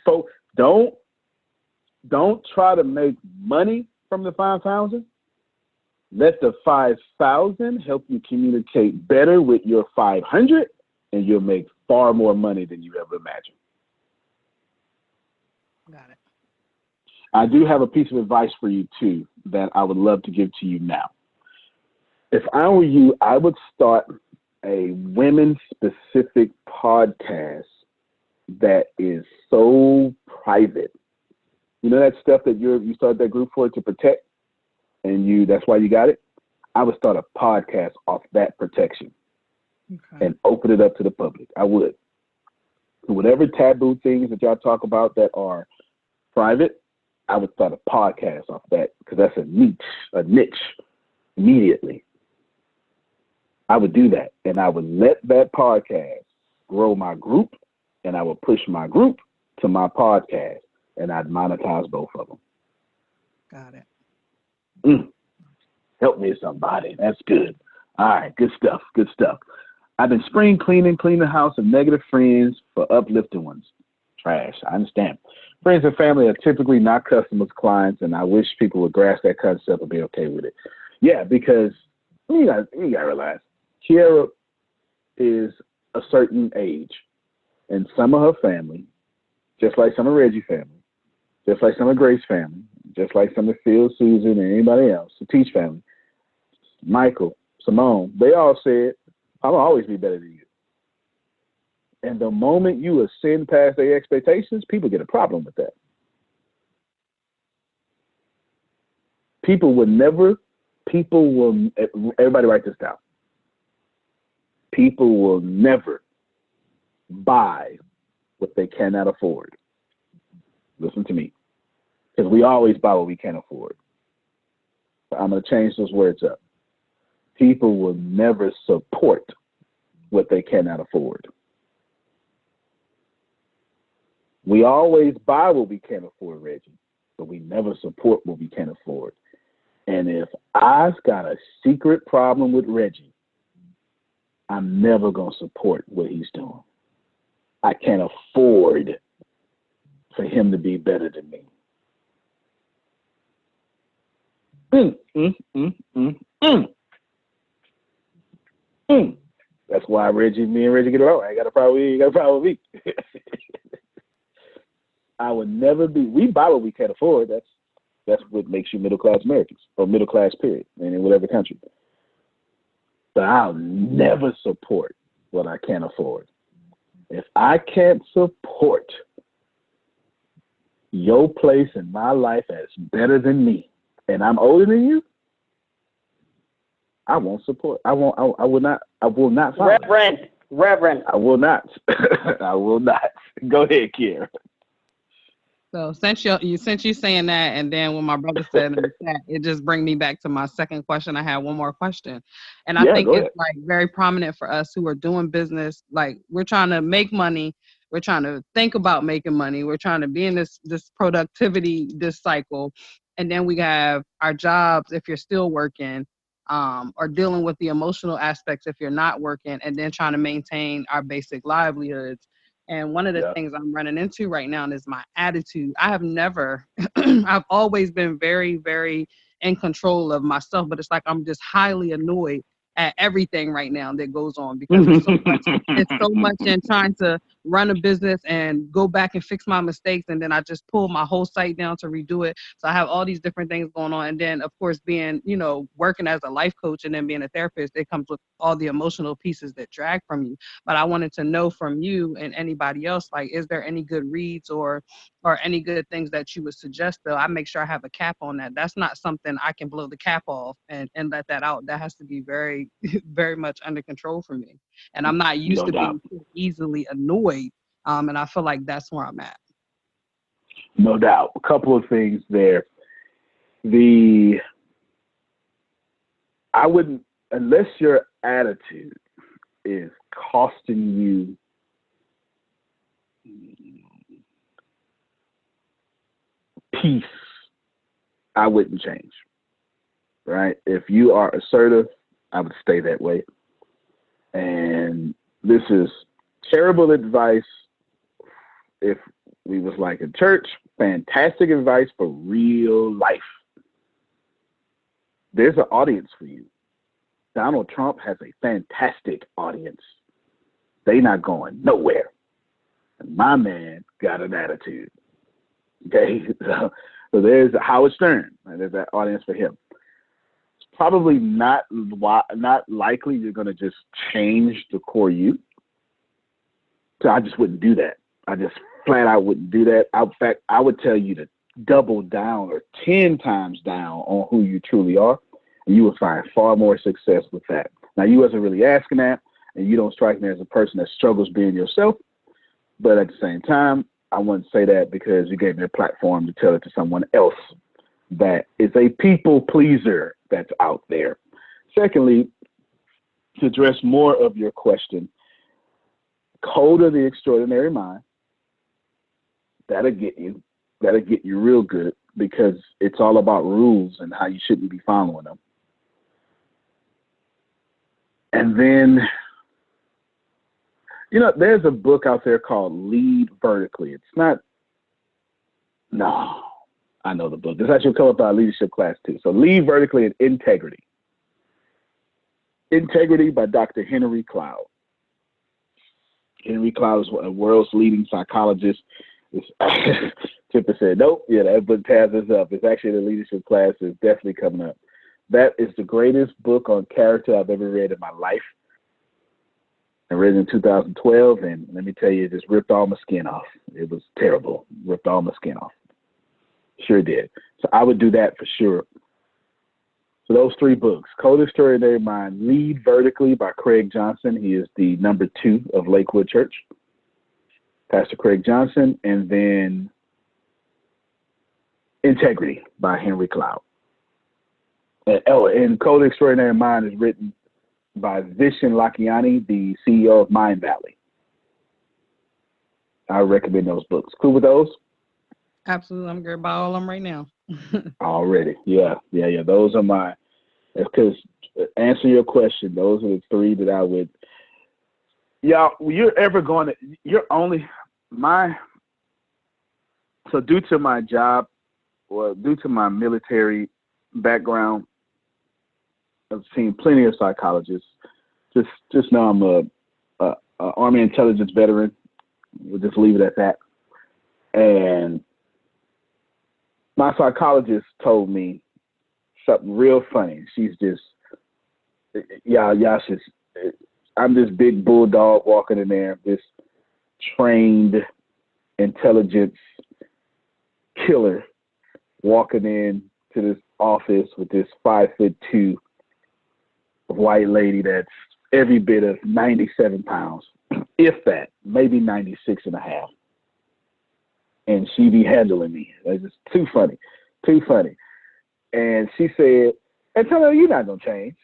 don't try to make money from the 5,000. Let the 5,000 help you communicate better with your 500, and you'll make far more money than you ever imagined. Got it. I do have a piece of advice for you too that I would love to give to you now. If I were you, I would start a women-specific podcast that is so private. You know that stuff that you started that group for to protect, and that's why you got it? I would start a podcast off that protection and open it up to the public. I would. Whatever taboo things that y'all talk about that are private, I would start a podcast off that, because that's a niche immediately. I would do that, and I would let that podcast grow my group, and I would push my group to my podcast, and I'd monetize both of them. Got it. Help me, somebody. That's good. All right, good stuff. Good stuff. I've been spring cleaning the house of negative friends for uplifting ones. Trash. I understand. Friends and family are typically not customers, clients, and I wish people would grasp that concept and be okay with it. Yeah, because you got to realize, Kiara is a certain age, and some of her family, just like some of Reggie's family, just like some of Grace's family, just like some of Phil, Susan, and anybody else, the Teach family, Michael, Simone, they all said, I'll always be better than you. And the moment you ascend past their expectations, people get a problem with that. Everybody write this down. People will never buy what they cannot afford. Listen to me. Because we always buy what we can't afford. But I'm going to change those words up. People will never support what they cannot afford. We always buy what we can't afford, Reggie, but we never support what we can't afford. And if I've got a secret problem with Reggie, I'm never going to support what he's doing. I can't afford for him to be better than me. That's why me and Reggie get along. I ain't got a problem with me. I would never be. We buy what we can't afford. That's what makes you middle class Americans, or middle class period, and in whatever country. But I'll never support what I can't afford. If I can't support your place in my life as better than me, and I'm older than you, I won't support. I will not follow. Reverend. I will not. I will not. Go ahead, Kiera. So since you saying that, and then when my brother said in the chat, it just brings me back to my second question. I had one more question, and I think it's like very prominent for us who are doing business. Like, we're trying to make money, we're trying to think about making money, we're trying to be in this productivity, this cycle, and then we have our jobs if you're still working, or dealing with the emotional aspects if you're not working, and then trying to maintain our basic livelihoods. And one of the things I'm running into right now is my attitude. I have never, I've always been very, very in control of myself, but it's like I'm just highly annoyed at everything right now that goes on, because it's so much in trying to run a business and go back and fix my mistakes, and then I just pull my whole site down to redo it. So I have all these different things going on. And then of course being, working as a life coach and then being a therapist, it comes with all the emotional pieces that drag from you. But I wanted to know from you and anybody else, like, is there any good reads or any good things that you would suggest? Though I make sure I have a cap on that. That's not something I can blow the cap off and let that out. That has to be very, very much under control for me. And I'm not used No to doubt. being so easily annoyed. And I feel like that's where I'm at. No doubt. A couple of things there. I wouldn't, unless your attitude is costing you peace, I wouldn't change, right? If you are assertive, I would stay that way. And this is terrible advice if we was like in church, fantastic advice for real life. There's an audience for you. Donald Trump has a fantastic audience. They not going nowhere. And my man got an attitude. Okay, so there's Howard Stern. Right? There's that audience for him. It's probably not likely you're going to just change the core you. So I just wouldn't do that. I just flat out wouldn't do that. In fact, I would tell you to double down or 10 times down on who you truly are, and you will find far more success with that. Now, you wasn't really asking that, and you don't strike me as a person that struggles being yourself, but at the same time, I wouldn't say that because you gave me a platform to tell it to someone else that is a people pleaser that's out there. Secondly, to address more of your question, Code of the Extraordinary Mind, that'll get you real good because it's all about rules and how you shouldn't be following them. And then, there's a book out there called Lead Vertically. I know the book. This actually come up in our leadership class too. So Lead Vertically and Integrity. Integrity by Dr. Henry Cloud. Henry Cloud is one of the world's leading psychologists. Tipper said, nope, that book tabs us up. It's actually the leadership class is definitely coming up. That is the greatest book on character I've ever read in my life. I read it in 2012, and let me tell you, it just ripped all my skin off. It was terrible. Ripped all my skin off. Sure did. So I would do that for sure. So those 3 books, Code of Extraordinary Mind, Lead Vertically by Craig Johnson. He is the number 2 of Lakewood Church, Pastor Craig Johnson, and then Integrity by Henry Cloud. And Code of Extraordinary Mind is written by Vishen Lakhiani, the CEO of Mind Valley. I recommend those books. Cool with those? Absolutely. I'm good about all of them right now. Already. Yeah. Those are because answer your question, those are the 3 that I would. Y'all, you're so due to my job or due to my military background, I've seen plenty of psychologists. Just know I'm a Army intelligence veteran. We'll just leave it at that. And my psychologist told me something real funny. She's just, I'm this big bulldog walking in there, this trained intelligence killer walking in to this office with this 5'2" white lady that's every bit of 97 pounds, if that, maybe 96 and a half. And she be handling me. That's just too funny. And she said, and tell her you're not going to change.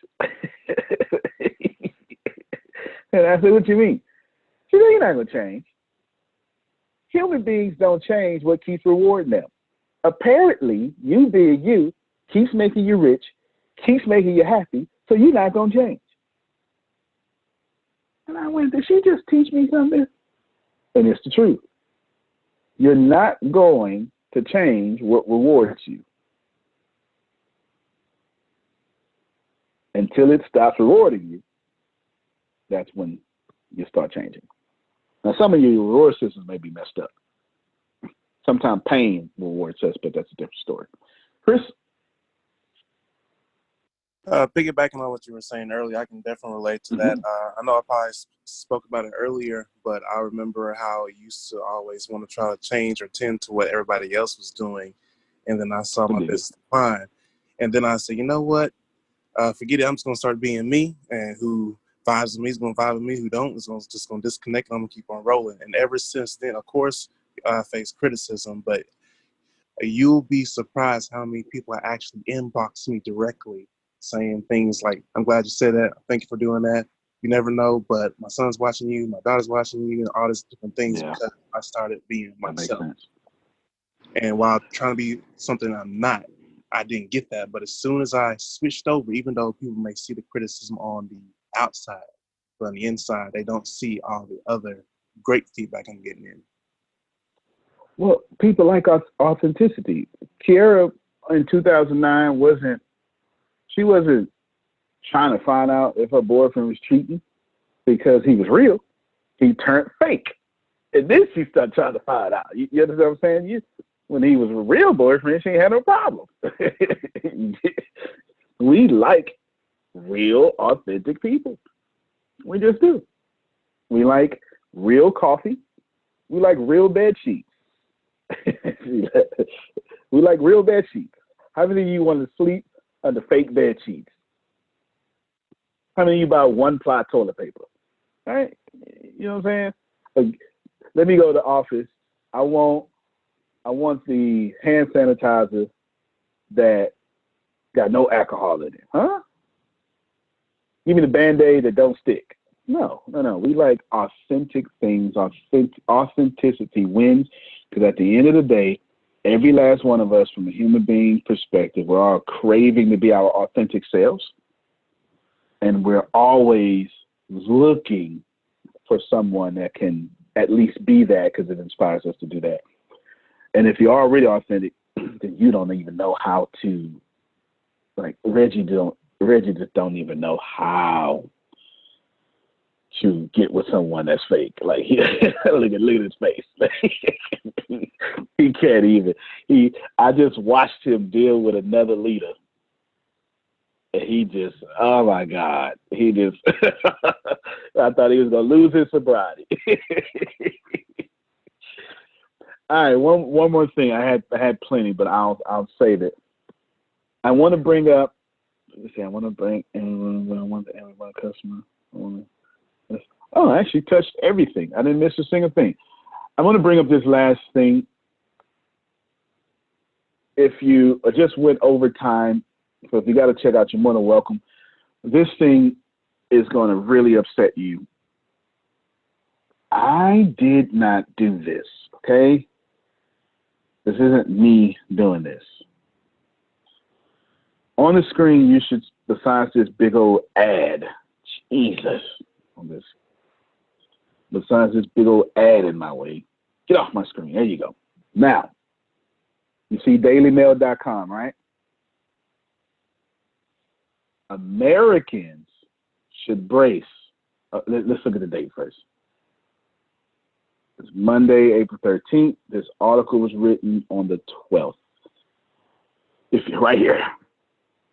And I said, what you mean? She said, you're not going to change. Human beings don't change what keeps rewarding them. Apparently, you being you keeps making you rich, keeps making you happy, so you're not going to change. And I went, did she just teach me something? And it's the truth. You're not going to change what rewards you until it stops rewarding you. That's when you start changing. Now, some of your reward systems may be messed up. Sometimes pain rewards us, but that's a different story. Chris? Piggybacking on what you were saying earlier, I can definitely relate to that. I know I probably spoke about it earlier, but I remember how I used to always want to try to change or tend to what everybody else was doing. And then I saw my business decline. And then I said, you know what? Forget it. I'm just going to start being me. And who vibes with me is going to vibe with me. Who don't is just going to disconnect. And I'm going to keep on rolling. And ever since then, of course, I face criticism, but you'll be surprised how many people actually inbox me directly saying things like, I'm glad you said that. Thank you for doing that. You never know, but my son's watching you, my daughter's watching you, and all these different things because I started being myself. And while trying to be something I'm not, I didn't get that. But as soon as I switched over, even though people may see the criticism on the outside, but on the inside, they don't see all the other great feedback I'm getting in. Well, people like authenticity. Kiara in 2009 wasn't trying to find out if her boyfriend was cheating because he was real. He turned fake. And then she started trying to find out. You understand what I'm saying? When he was a real boyfriend, she ain't had no problem. We like real, authentic people. We just do. We like real coffee. We like real bed sheets. We like real bed sheets. How many of you want to sleep under fake bed sheets? How many of you buy one ply toilet paper? All right? You know what I'm saying? Let me go to the office. I want the hand sanitizer that got no alcohol in it. Huh? Give me the Band-Aid that don't stick. No. We like authentic things. Authenticity wins because at the end of the day, every last one of us from a human being perspective, we're all craving to be our authentic selves. And we're always looking for someone that can at least be that because it inspires us to do that. And if you're already authentic, then you don't even know how to, like Reggie just don't even know how to get with someone that's fake. Like look at his face. He can't even. I just watched him deal with another leader. And he just, oh my God. He just I thought he was gonna lose his sobriety. All right, one more thing. I had plenty, but I'll save it. I want to bring up. Let's see. I want to bring everyone customer. I actually touched everything. I didn't miss a single thing. I want to bring up this last thing. If you just went over time, so if you got to check out, you're more than welcome. This thing is going to really upset you. I did not do this. Okay. This isn't me doing this. On the screen, you should, besides this big old ad, Jesus, on this, besides this big old ad in my way, get off my screen. There you go. Now, you see dailymail.com, right? Americans should brace. Let's look at the date first. It's Monday, April 13th. This article was written on the 12th. If you're right here,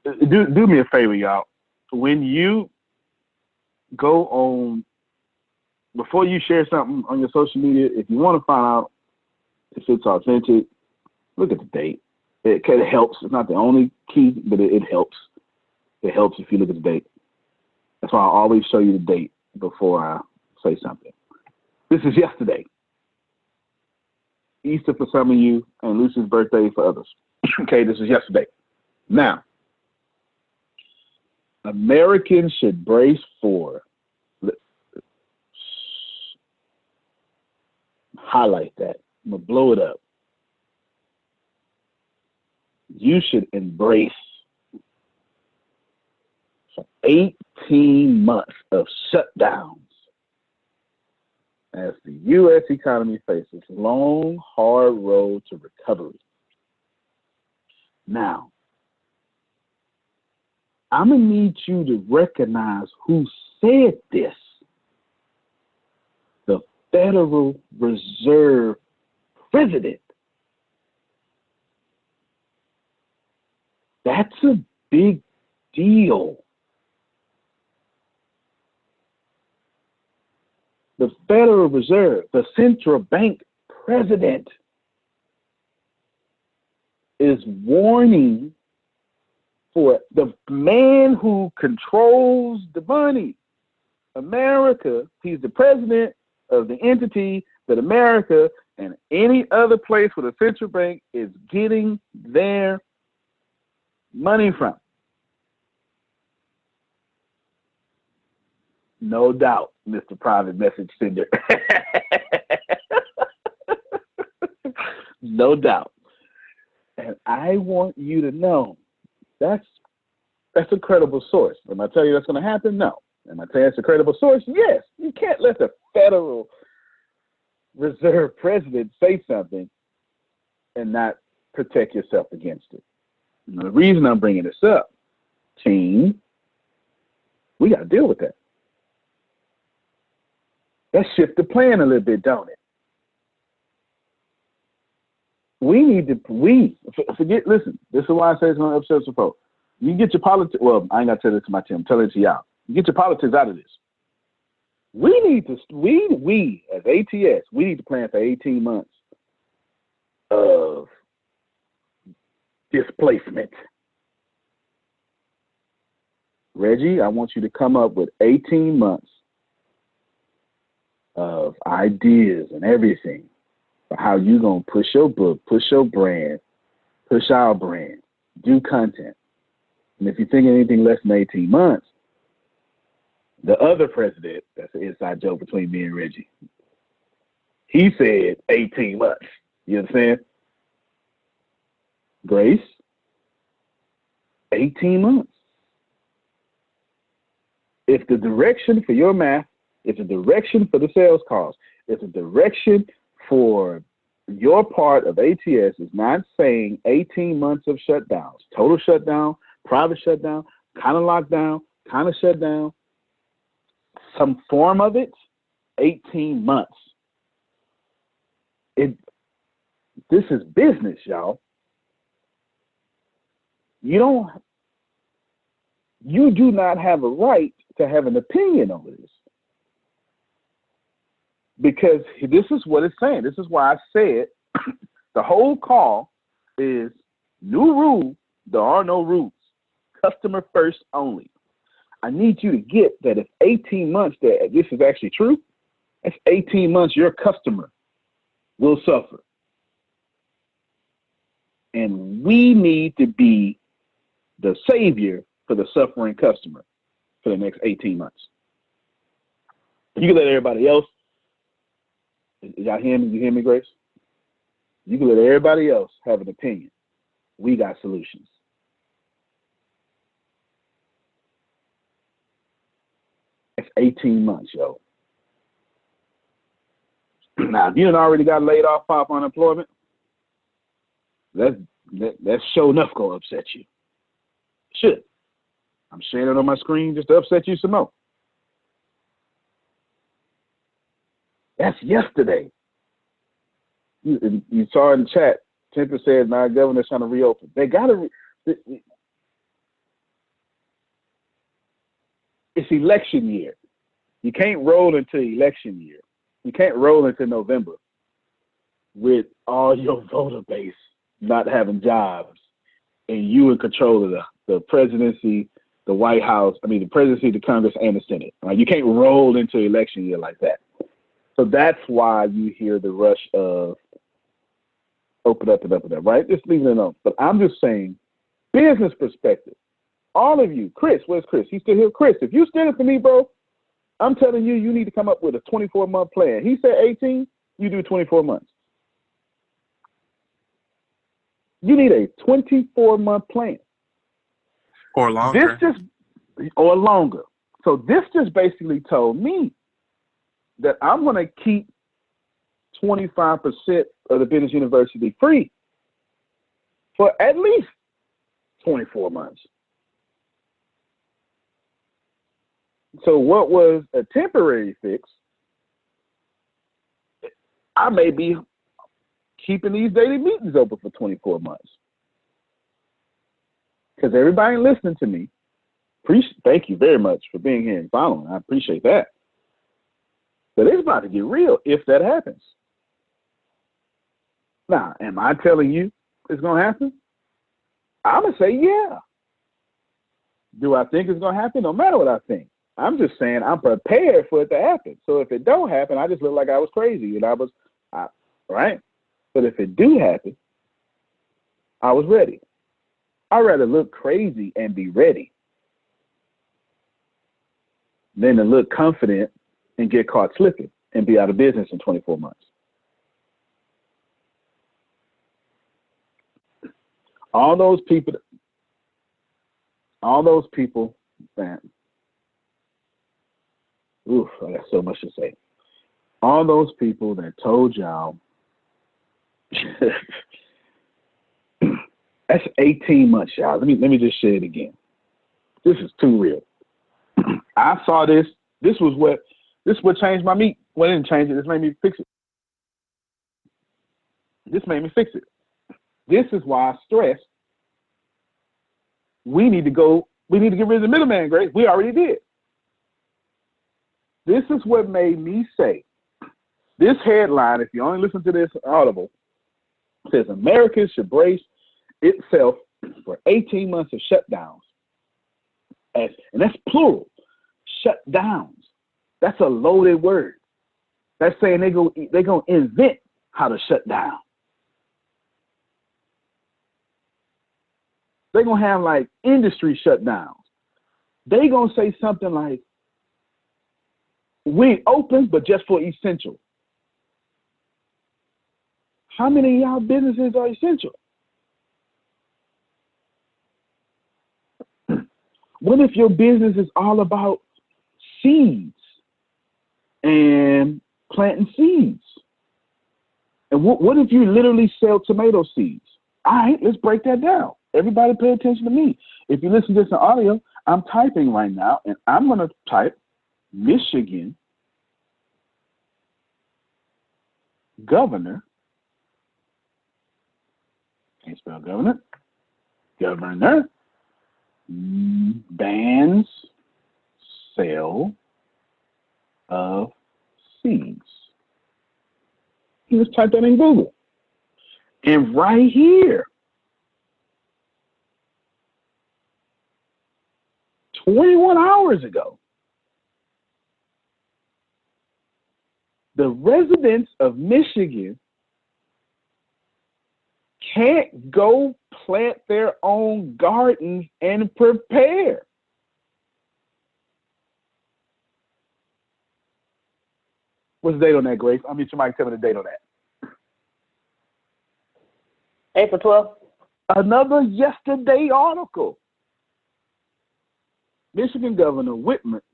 do me a favor, y'all. When you go on, before you share something on your social media, if you want to find out if it's authentic, look at the date. It kind of helps. It's not the only key, but it helps. It helps if you look at the date. That's why I always show you the date before I say something. This is yesterday. Easter for some of you and Lucy's birthday for others. Okay, this is yesterday. Now, Americans should brace for, highlight that. I'm going to blow it up. You should embrace 18 months of shutdowns as the U.S. economy faces long, hard road to recovery. Now, I'm going to need you to recognize who said this. The Federal Reserve president. That's a big deal. The Federal Reserve, the central bank president, is warning for the man who controls the money. America, he's the president of the entity that America and any other place where the central bank is getting their money from. No doubt, Mr. Private Message Sender. No doubt. And I want you to know that's a credible source. Am I telling you that's going to happen? No. Am I telling you it's a credible source? Yes. You can't let the Federal Reserve president say something and not protect yourself against it. And the reason I'm bringing this up, team, we got to deal with that. Let's shift the plan a little bit, don't it? We need to, forget, listen, this is why I say it's going to upset some folks. You get your politics, well, I ain't got to tell this to my team, I'm telling it to y'all. You get your politics out of this. We need to, we as ATS, we need to plan for 18 months of displacement. Reggie, I want you to come up with 18 months of ideas and everything for how you going to push your book, push your brand, push our brand, do content. And if you think anything less than 18 months, the other president, that's an inside joke between me and Reggie, he said 18 months. You understand? Grace, 18 months. If the direction for your math, if the direction for the sales calls, if the direction for your part of ATS is not saying 18 months of shutdowns, total shutdown, private shutdown, kind of lockdown, kind of shutdown, some form of it, 18 months. This is business, y'all. You do not have a right to have an opinion on this. Because this is what it's saying. This is why I said the whole call is new rule, there are no rules. Customer first only. I need you to get that if 18 months that this is actually true, that's 18 months your customer will suffer. And we need to be the savior for the suffering customer for the next 18 months. You can let everybody else, y'all hear me? You hear me, Grace? You can let everybody else have an opinion. We got solutions. It's 18 months, yo. Now, if you done already got laid off for unemployment, that's sure enough gonna upset you. Should. I'm sharing it on my screen just to upset you some more. That's yesterday. You saw in the chat, Temper said, "My governor's trying to reopen." They gotta. It's election year. You can't roll into election year. You can't roll into November with all your voter base not having jobs and you in control of the presidency, the White House, the presidency, the Congress, and the Senate. Right? You can't roll into election year like that. So that's why you hear the rush of open up and up and up, right? Just leaving it alone. But I'm just saying, business perspective, all of you, Chris, where's Chris? He's still here. Chris, if you stand up for me, bro, I'm telling you, you need to come up with a 24-month plan. He said 18, you do 24 months. You need a 24-month plan. Or longer. Or longer. So this just basically told me that I'm going to keep 25% of the Business University free for at least 24 months. So what was a temporary fix I may be keeping these daily meetings open for 24 months. Because everybody listening to me, thank you very much for being here and following. I appreciate that. But it's about to get real if that happens. Now, am I telling you it's going to happen? I'm going to say yeah. Do I think it's going to happen? No matter what I think. I'm just saying I'm prepared for it to happen. So if it don't happen, I just look like I was crazy. And right? But if it do happen, I was ready. I'd rather look crazy and be ready than to look confident and get caught slipping and be out of business in 24 months. All those people, man, oof, I got so much to say. All those people that told y'all, that's 18 months, y'all. Let me just say it again. This is too real. I saw this. This was what changed my meat. Well, it didn't change it. This made me fix it. This made me fix it. This is why I stress we need to get rid of the middleman, Grace. We already did. This is what made me say, this headline, if you only listen to this audible, says America should brace itself for 18 months of shutdowns. And that's plural, shutdowns. That's a loaded word. That's saying they're gonna invent how to shut down. They're going to have like industry shutdowns. They're going to say something like, we open, but just for essential. How many of y'all businesses are essential? What if your business is all about seeds and planting seeds? And what if you literally sell tomato seeds? All right, let's break that down. Everybody pay attention to me. If you listen to this in audio, I'm typing right now, and I'm going to type Michigan governor. Can't spell governor. Governor bans sale of seeds. You just type that in Google. And right here, 21 hours ago, the residents of Michigan can't go plant their own gardens and prepare. What's the date on that, Grace? I mean, somebody tell me the date on that. April 12th. Another yesterday article. Michigan Governor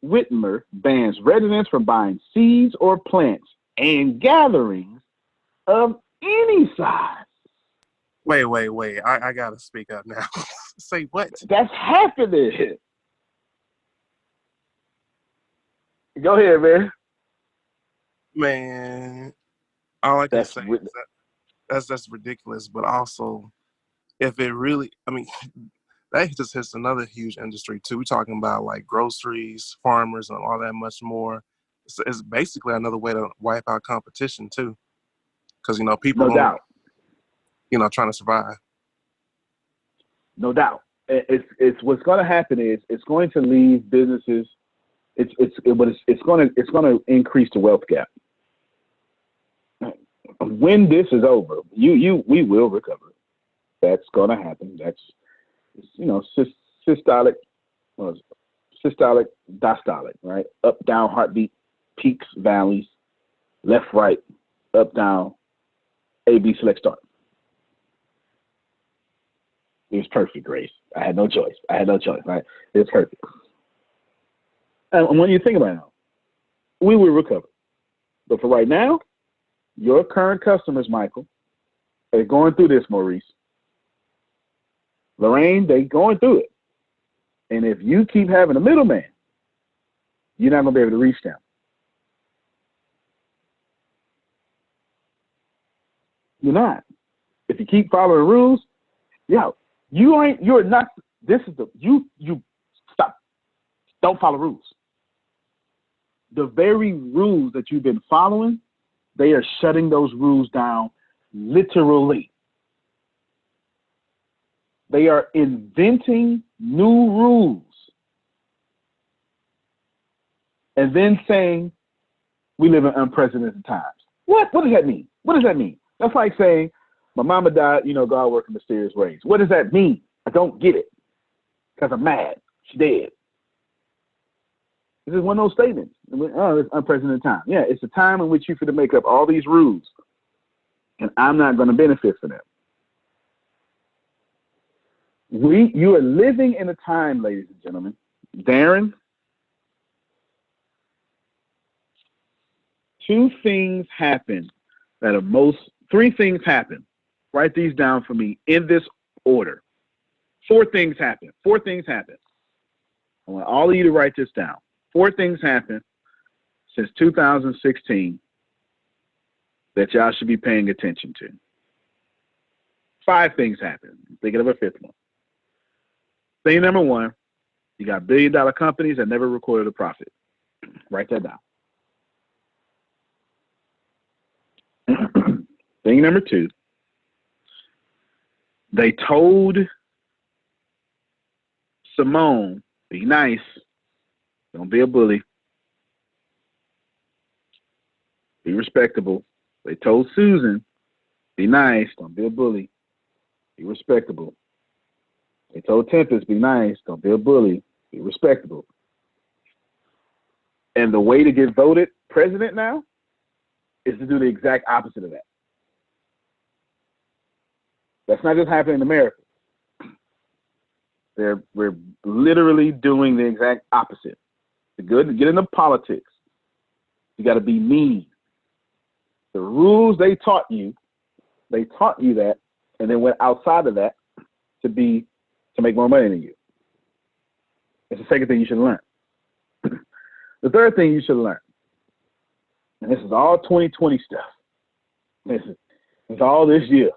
Whitmer bans residents from buying seeds or plants and gatherings of any size. Wait. I got to speak up now. Say what? That's happening. Go ahead, man. Man, all I can say is that's ridiculous. But also, if it really, I mean, that just hits another huge industry too. We're talking about like groceries, farmers, and all that much more. It's basically another way to wipe out competition too, because people, no doubt, trying to survive. No doubt, it's what's going to happen is it's going to leave businesses. It's going to increase the wealth gap. When this is over, we will recover. That's going to happen. That's systolic, diastolic, right? Up, down, heartbeat, peaks, valleys, left, right, up, down, A, B, select, start. It was perfect, Grace. I had no choice, right? It was perfect. And when you think about it, we will recover. But for right now, your current customers, Michael, are going through this, Maurice. Lorraine, they going through it. And if you keep having a middleman, you're not going to be able to reach them. You're not. If you keep following rules, you're not, you stop. Don't follow rules. The very rules that you've been following, they are shutting those rules down literally. They are inventing new rules and then saying we live in unprecedented times. What does that mean? What does that mean? That's like saying my mama died, God worked in mysterious ways. What does that mean? I don't get it because I'm mad. She dead. This is one of those statements. Oh, it's unprecedented time. Yeah, it's a time in which you could make up all these rules, and I'm not going to benefit from them. You are living in a time, ladies and gentlemen. Darren, three things happen. Write these down for me in this order. Four things happen. I want all of you to write this down. 4 things happened since 2016 that y'all should be paying attention to. 5 things happened. I'm thinking of a 5th one. Thing number 1, you got billion-dollar companies that never recorded a profit. Write that down. Thing number 2, they told Simone, be nice, don't be a bully, be respectable. They told Susan, be nice, don't be a bully, be respectable. They told Tempest, be nice, don't be a bully, be respectable. And the way to get voted president now is to do the exact opposite of that. That's not just happening in America. We're literally doing the exact opposite. To get into politics, you got to be mean. The rules they taught you that, and then went outside of that to make more money than you. It's the second thing you should learn. The third thing you should learn, and this is all 2020 stuff. It's all this year.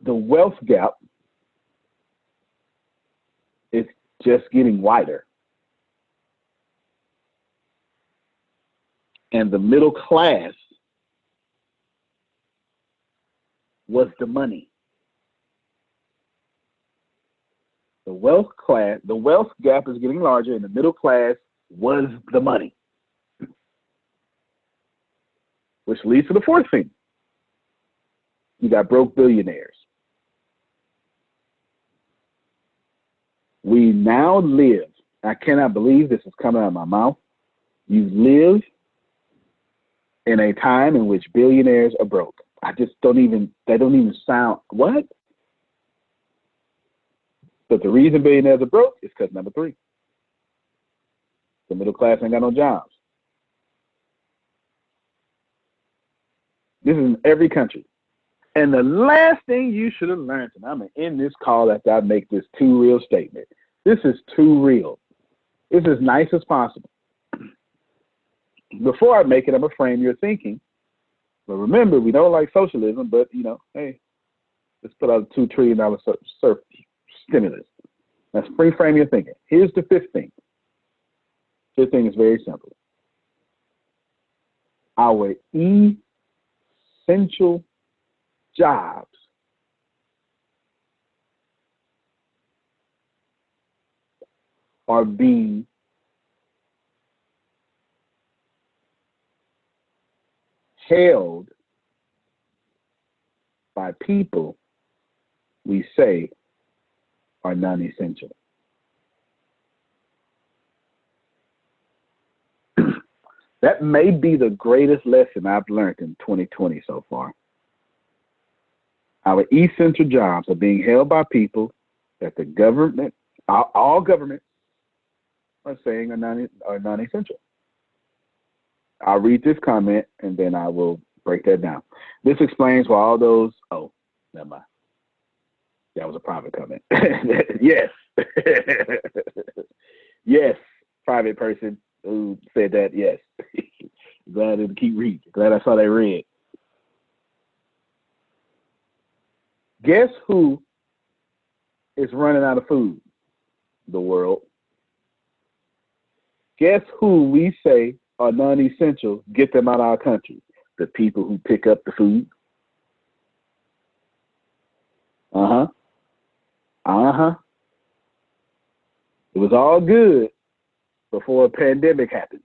The wealth gap is just getting wider. And the middle class was the money. The wealth gap is getting larger, and the middle class was the money. Which leads to the 4th thing. You got broke billionaires. We now live, I cannot believe this is coming out of my mouth. You live in a time in which billionaires are broke. They don't even sound, what? But the reason billionaires are broke is because number 3, the middle class ain't got no jobs. This is in every country. And the last thing you should have learned, and I'm going to end this call after I make this too real statement. This is too real. It's as nice as possible. Before I make it, I'm going to frame your thinking. But remember, we don't like socialism, but, hey, let's put out a $2 trillion stimulus. Let's frame your thinking. Here's the 5th thing. 5th thing is very simple. Our essential jobs are being held by people we say are non-essential. That may be the greatest lesson I've learned in 2020 so far. Our essential jobs are being held by people that the government, all governments, are saying are non-essential. I'll read this comment and then I will break that down. This explains why all those, never mind. That was a private comment. Yes. Yes, private person. who said that. Yes. Glad I didn't keep reading. Glad I saw that red. Guess who is running out of food? The world. Guess who we say are non-essential? Get them out of our country. The people who pick up the food. Uh-huh. Uh-huh. It was all good before a pandemic happened.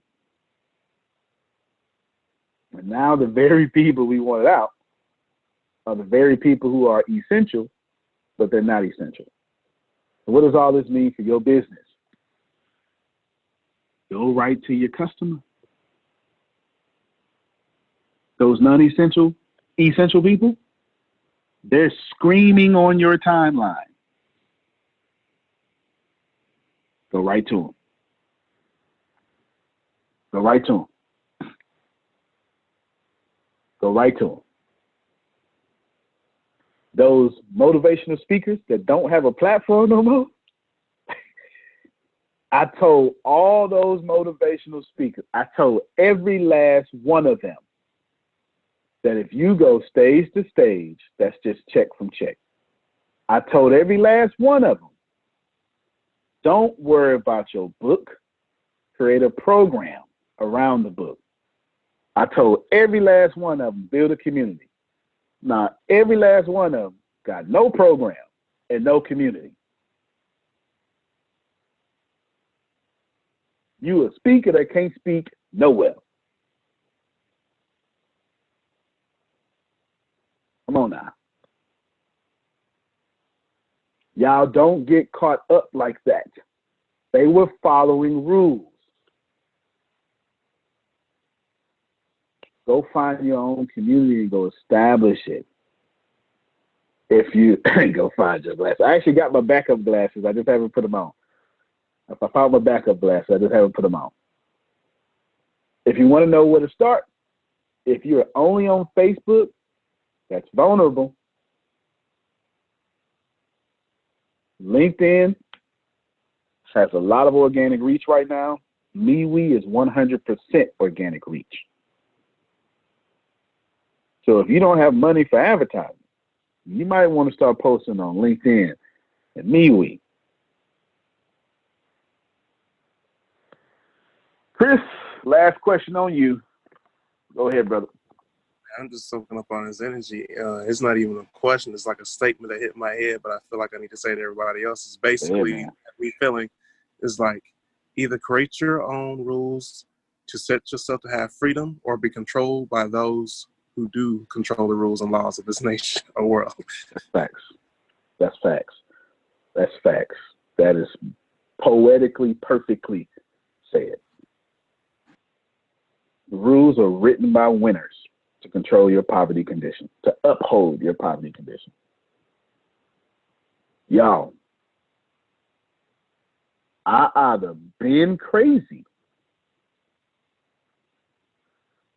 And now the very people we wanted out are the very people who are essential, but they're not essential. So what does all this mean for your business? Go right to your customer. Those non-essential, essential people, they're screaming on your timeline. Go right to them. Go right to them. Go right to them. Those motivational speakers that don't have a platform no more, I told all those motivational speakers, I told every last one of them that if you go stage to stage, that's just check from check. I told every last one of them, don't worry about your book, create a program around the book. I told every last one of them, build a community. Now, every last one of them got no program and no community. You a speaker that can't speak nowhere. Come on now. Y'all don't get caught up like that. They were following rules. Go find your own community and go establish it. If you go find your glasses. I actually got my backup glasses. I just haven't put them on. If I found my backup glasses, I just haven't put them on. If you want to know where to start, if you're only on Facebook, that's vulnerable. LinkedIn has a lot of organic reach right now. MeWe is 100% organic reach. So if you don't have money for advertising, you might want to start posting on LinkedIn and MeWe. Chris, last question on you. Go ahead, brother. I'm just soaking up on his energy. It's not even a question. It's like a statement that hit my head, but I feel like I need to say to everybody else. It's basically me feeling is like either create your own rules to set yourself to have freedom or be controlled by those who do control the rules and laws of this nation or world. That's facts. That's facts. That's facts. That is poetically, perfectly said. The rules are written by winners to control your poverty condition, to uphold your poverty condition. Y'all, I either been crazy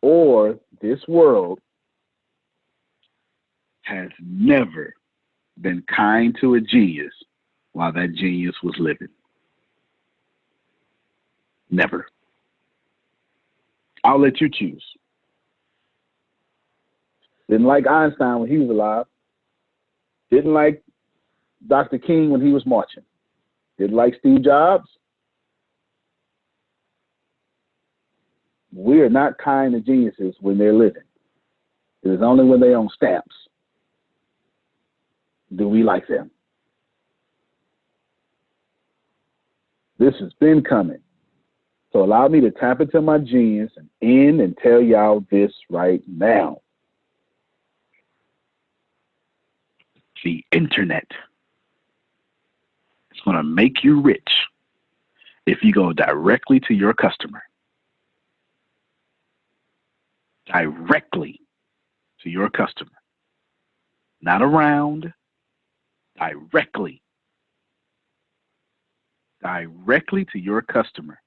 or this world has never been kind to a genius while that genius was living. Never. I'll let you choose. Didn't like Einstein when he was alive. Didn't like Dr. King when he was marching. Didn't like Steve Jobs. We are not kind to geniuses when they're living. It is only when they're on stamps do we like them. This has been coming. So allow me to tap into my genius and end and tell y'all this right now. The internet is going to make you rich if you go directly to your customer. Directly to your customer. Not around. Directly. Directly to your customer.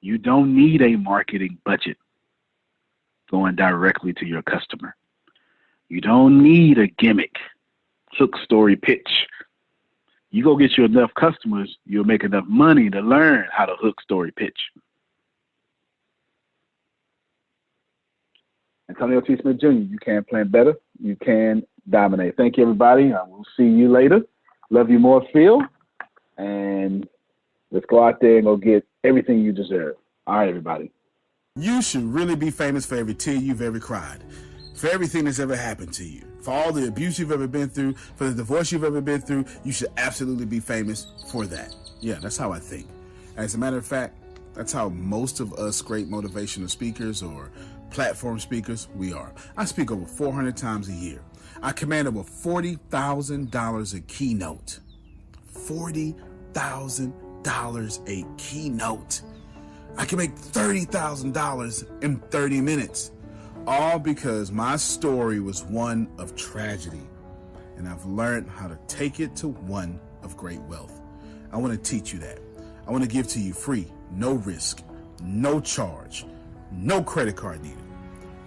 You don't need a marketing budget going directly to your customer. You don't need a gimmick, hook story pitch. You go get you enough customers, you'll make enough money to learn how to hook story pitch. Antonio T. Smith Jr., you can plan better. You can dominate. Thank you, everybody. I will see you later. Love you more, Phil. And let's go out there and go get everything you deserve. All right, everybody. You should really be famous for every tear you've ever cried, for everything that's ever happened to you, for all the abuse you've ever been through, for the divorce you've ever been through. You should absolutely be famous for that. Yeah, that's how I think. As a matter of fact, that's how most of us great motivational speakers or platform speakers, we are. I speak over 400 times a year. I command over $40,000 a keynote. $40,000 a keynote. I can make $30,000 in 30 minutes. All because my story was one of tragedy. And I've learned how to take it to one of great wealth. I want to teach you that. I want to give to you free, no risk, no charge, no credit card needed.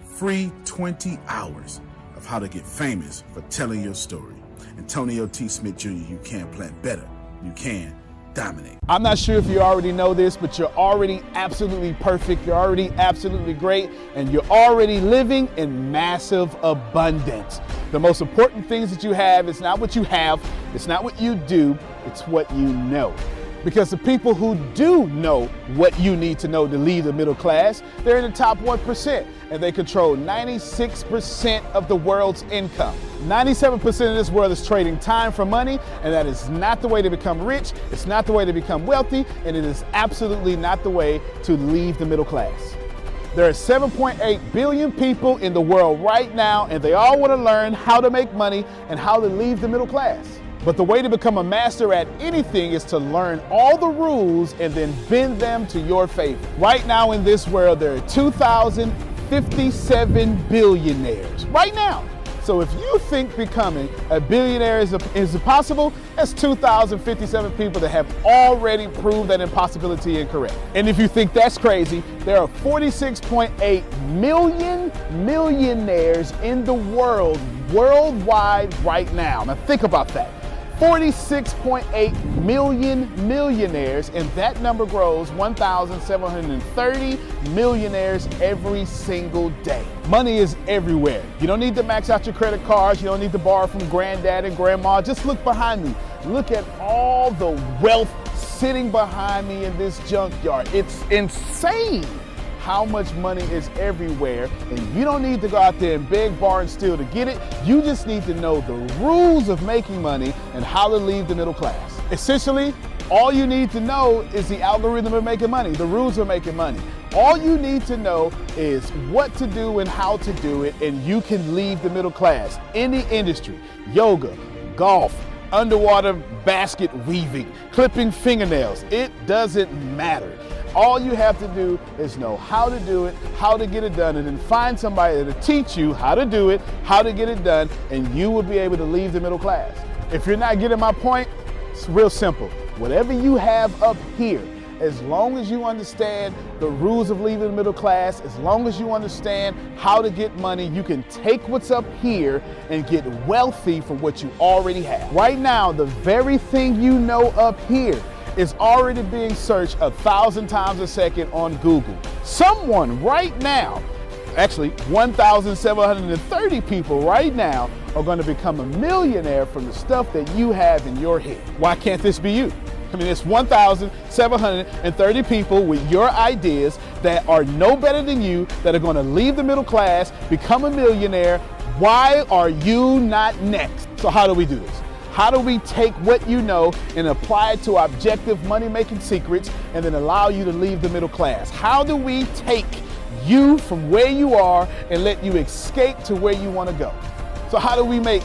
Free 20 hours of how to get famous for telling your story. Antonio T. Smith Jr., you can plan better. You can dominate. I'm not sure if you already know this, but you're already absolutely perfect. You're already absolutely great, and you're already living in massive abundance. The most important things that you have is not what you have, it's not what you do, it's what you know. Because the people who do know what you need to know to lead the middle class, they're in the top 1%, and they control 96% of the world's income. 97% of this world is trading time for money, and that is not the way to become rich, it's not the way to become wealthy, and it is absolutely not the way to leave the middle class. There are 7.8 billion people in the world right now, and they all want to learn how to make money and how to leave the middle class. But the way to become a master at anything is to learn all the rules and then bend them to your favor. Right now in this world, there are 2,057 billionaires. Right now. So if you think becoming a billionaire is impossible, that's 2,057 people that have already proved that impossibility incorrect. And if you think that's crazy, there are 46.8 million millionaires in the world, worldwide right now. Now think about that. 46.8 million millionaires, and that number grows 1,730 millionaires every single day. Money is everywhere. You don't need to max out your credit cards. You don't need to borrow from granddad and grandma. Just look behind me. Look at all the wealth sitting behind me in this junkyard. It's insane how much money is everywhere, and you don't need to go out there and beg, borrow, and steal to get it. You just need to know the rules of making money and how to leave the middle class. Essentially, all you need to know is the algorithm of making money, the rules of making money. All you need to know is what to do and how to do it, and you can leave the middle class. Any industry, yoga, golf, underwater basket weaving, clipping fingernails, it doesn't matter. All you have to do is know how to do it, how to get it done, and then find somebody to teach you how to do it, how to get it done, and you will be able to leave the middle class. If you're not getting my point, it's real simple. Whatever you have up here, as long as you understand the rules of leaving the middle class, as long as you understand how to get money, you can take what's up here and get wealthy from what you already have. Right now, the very thing you know up here is already being searched 1,000 times a second on Google. Someone right now, actually 1,730 people right now are going to become a millionaire from the stuff that you have in your head. Why can't this be you? I mean, it's 1,730 people with your ideas that are no better than you, that are going to leave the middle class, become a millionaire. Why are you not next? So how do we do this? How do we take what you know and apply it to objective money-making secrets and then allow you to leave the middle class? How do we take you from where you are and let you escape to where you want to go? So how do we make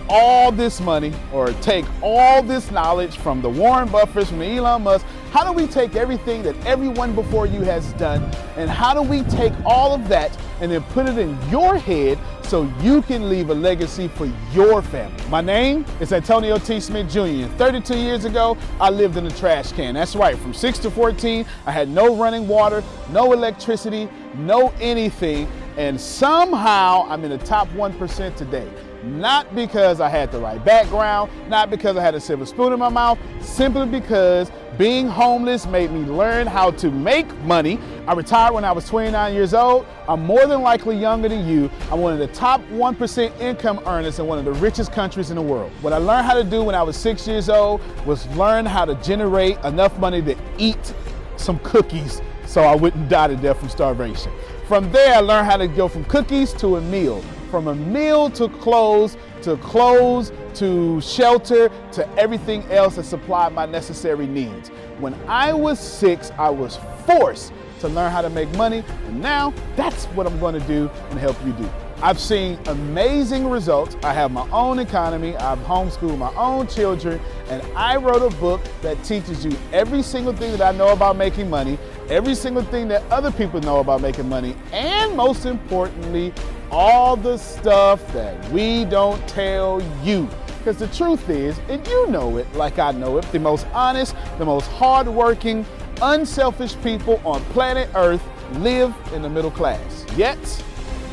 all this money, or take all this knowledge from the Warren Buffetts, from the Elon Musk? How do we take everything that everyone before you has done, and how do we take all of that and then put it in your head so you can leave a legacy for your family? My name is Antonio T. Smith Jr. 32 years ago, I lived in a trash can. That's right, from 6 to 14, I had no running water, no electricity, no anything, and somehow I'm in the top 1% today. Not because I had the right background, not because I had a silver spoon in my mouth, simply because being homeless made me learn how to make money. I retired when I was 29 years old. I'm more than likely younger than you. I'm one of the top 1% income earners in one of the richest countries in the world. What I learned how to do when I was 6 years old was learn how to generate enough money to eat some cookies so I wouldn't die to death from starvation. From there, I learned how to go from cookies to a meal, from a meal to clothes, to shelter, to everything else that supplied my necessary needs. When I was 6, I was forced to learn how to make money, and now that's what I'm going to do and help you do. I've seen amazing results. I have my own economy, I've homeschooled my own children, and I wrote a book that teaches you every single thing that I know about making money, every single thing that other people know about making money, and most importantly, all the stuff that we don't tell you. Because the truth is, and you know it like I know it, the most honest, the most hardworking, unselfish people on planet Earth live in the middle class. Yet,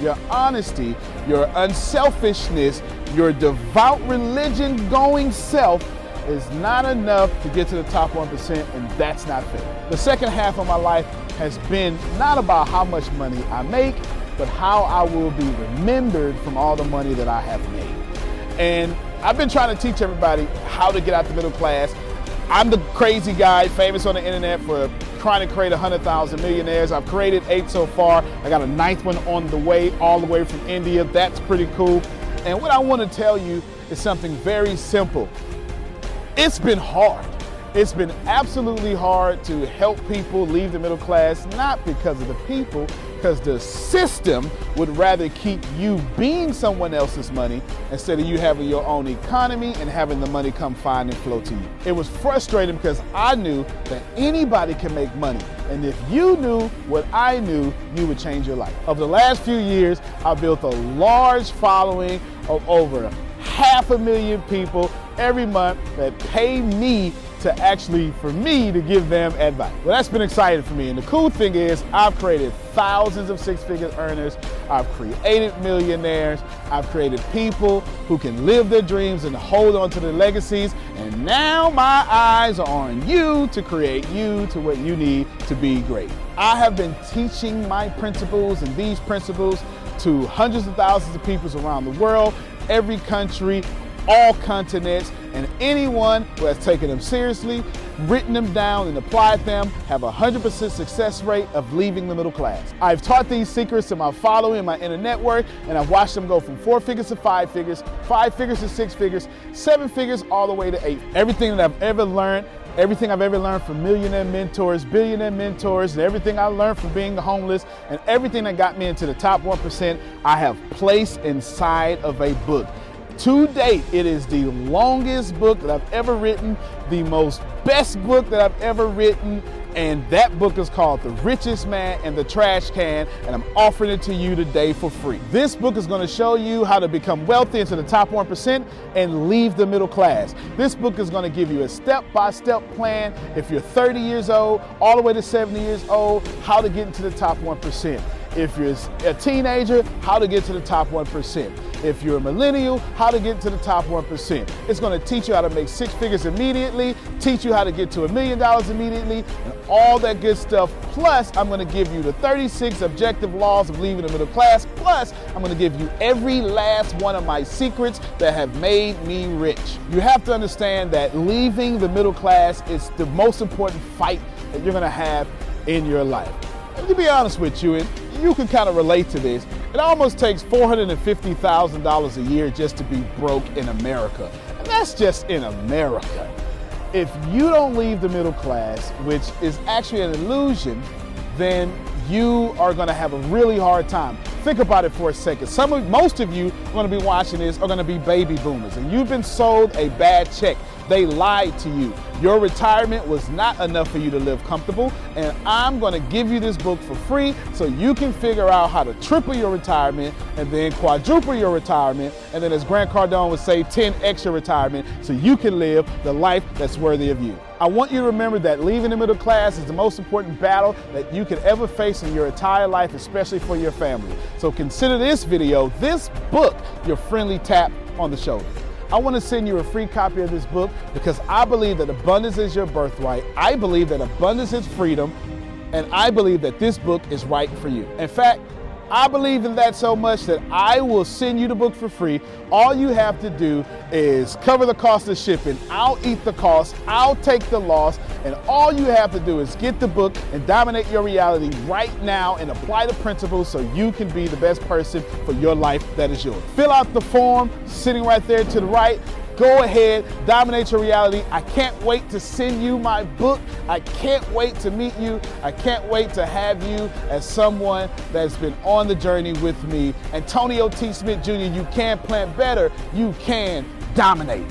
your honesty, your unselfishness, your devout religion-going self is not enough to get to the top 1%, and that's not fair. The second half of my life has been not about how much money I make, but how I will be remembered from all the money that I have made. And I've been trying to teach everybody how to get out the middle class. I'm the crazy guy famous on the internet for trying to create 100,000 millionaires. I've created 8 so far. I got a 9th one on the way, all the way from India. That's pretty cool. And what I want to tell you is something very simple. It's been hard. It's been absolutely hard to help people leave the middle class, not because of the people, because the system would rather keep you being someone else's money instead of you having your own economy and having the money come find and flow to you. It was frustrating because I knew that anybody can make money. And if you knew what I knew, you would change your life. Over the last few years, I've built a large following of over 500,000 people every month that pay me for me to give them advice. Well, that's been exciting for me. And the cool thing is I've created thousands of six-figure earners. I've created millionaires. I've created people who can live their dreams and hold on to their legacies. And now my eyes are on you to create you to what you need to be great. I have been teaching my principles and these principles to hundreds of thousands of people around the world, every country, all continents, and anyone who has taken them seriously, written them down, and applied them have a 100% success rate of leaving the middle class. I've taught these secrets to my following, my inner network, and I've watched them go from 4 figures to 5 figures, 5 figures to 6 figures, 7 figures, all the way to 8. Everything that I've ever learned from millionaire mentors, billionaire mentors, and everything I learned from being homeless, and everything that got me into the top 1%, I have placed inside of a book. To date, it is the longest book that I've ever written, the most best book that I've ever written, and that book is called The Richest Man in the Trash Can, and I'm offering it to you today for free. This book is going to show you how to become wealthy into the top 1% and leave the middle class. This book is going to give you a step-by-step plan if you're 30 years old, all the way to 70 years old, how to get into the top 1%. If you're a teenager, how to get to the top 1%. If you're a millennial, how to get to the top 1%. It's going to teach you how to make 6 figures immediately, teach you how to get to $1 million immediately, and all that good stuff. Plus, I'm going to give you the 36 objective laws of leaving the middle class. Plus, I'm going to give you every last one of my secrets that have made me rich. You have to understand that leaving the middle class is the most important fight that you're going to have in your life. And to be honest with you, and you can kind of relate to this, it almost takes $450,000 a year just to be broke in America. And that's just in America. If you don't leave the middle class, which is actually an illusion, then you are going to have a really hard time. Think about it for a second. Most of you are going to be watching this are going to be baby boomers, and you've been sold a bad check. They lied to you. Your retirement was not enough for you to live comfortable, and I'm going to give you this book for free so you can figure out how to triple your retirement and then quadruple your retirement, and then as Grant Cardone would say, 10x your retirement so you can live the life that's worthy of you. I want you to remember that leaving the middle class is the most important battle that you could ever face in your entire life, especially for your family. So consider this video, this book, your friendly tap on the shoulder. I want to send you a free copy of this book because I believe that abundance is your birthright. I believe that abundance is freedom, and I believe that this book is right for you. In fact, I believe in that so much that I will send you the book for free. All you have to do is cover the cost of shipping. I'll eat the cost, I'll take the loss, and all you have to do is get the book and dominate your reality right now and apply the principles so you can be the best person for your life that is yours. Fill out the form sitting right there to the right. Go ahead, dominate your reality. I can't wait to send you my book. I can't wait to meet you. I can't wait to have you as someone that's been on the journey with me. Antonio T. Smith Jr., you can plant better. You can dominate.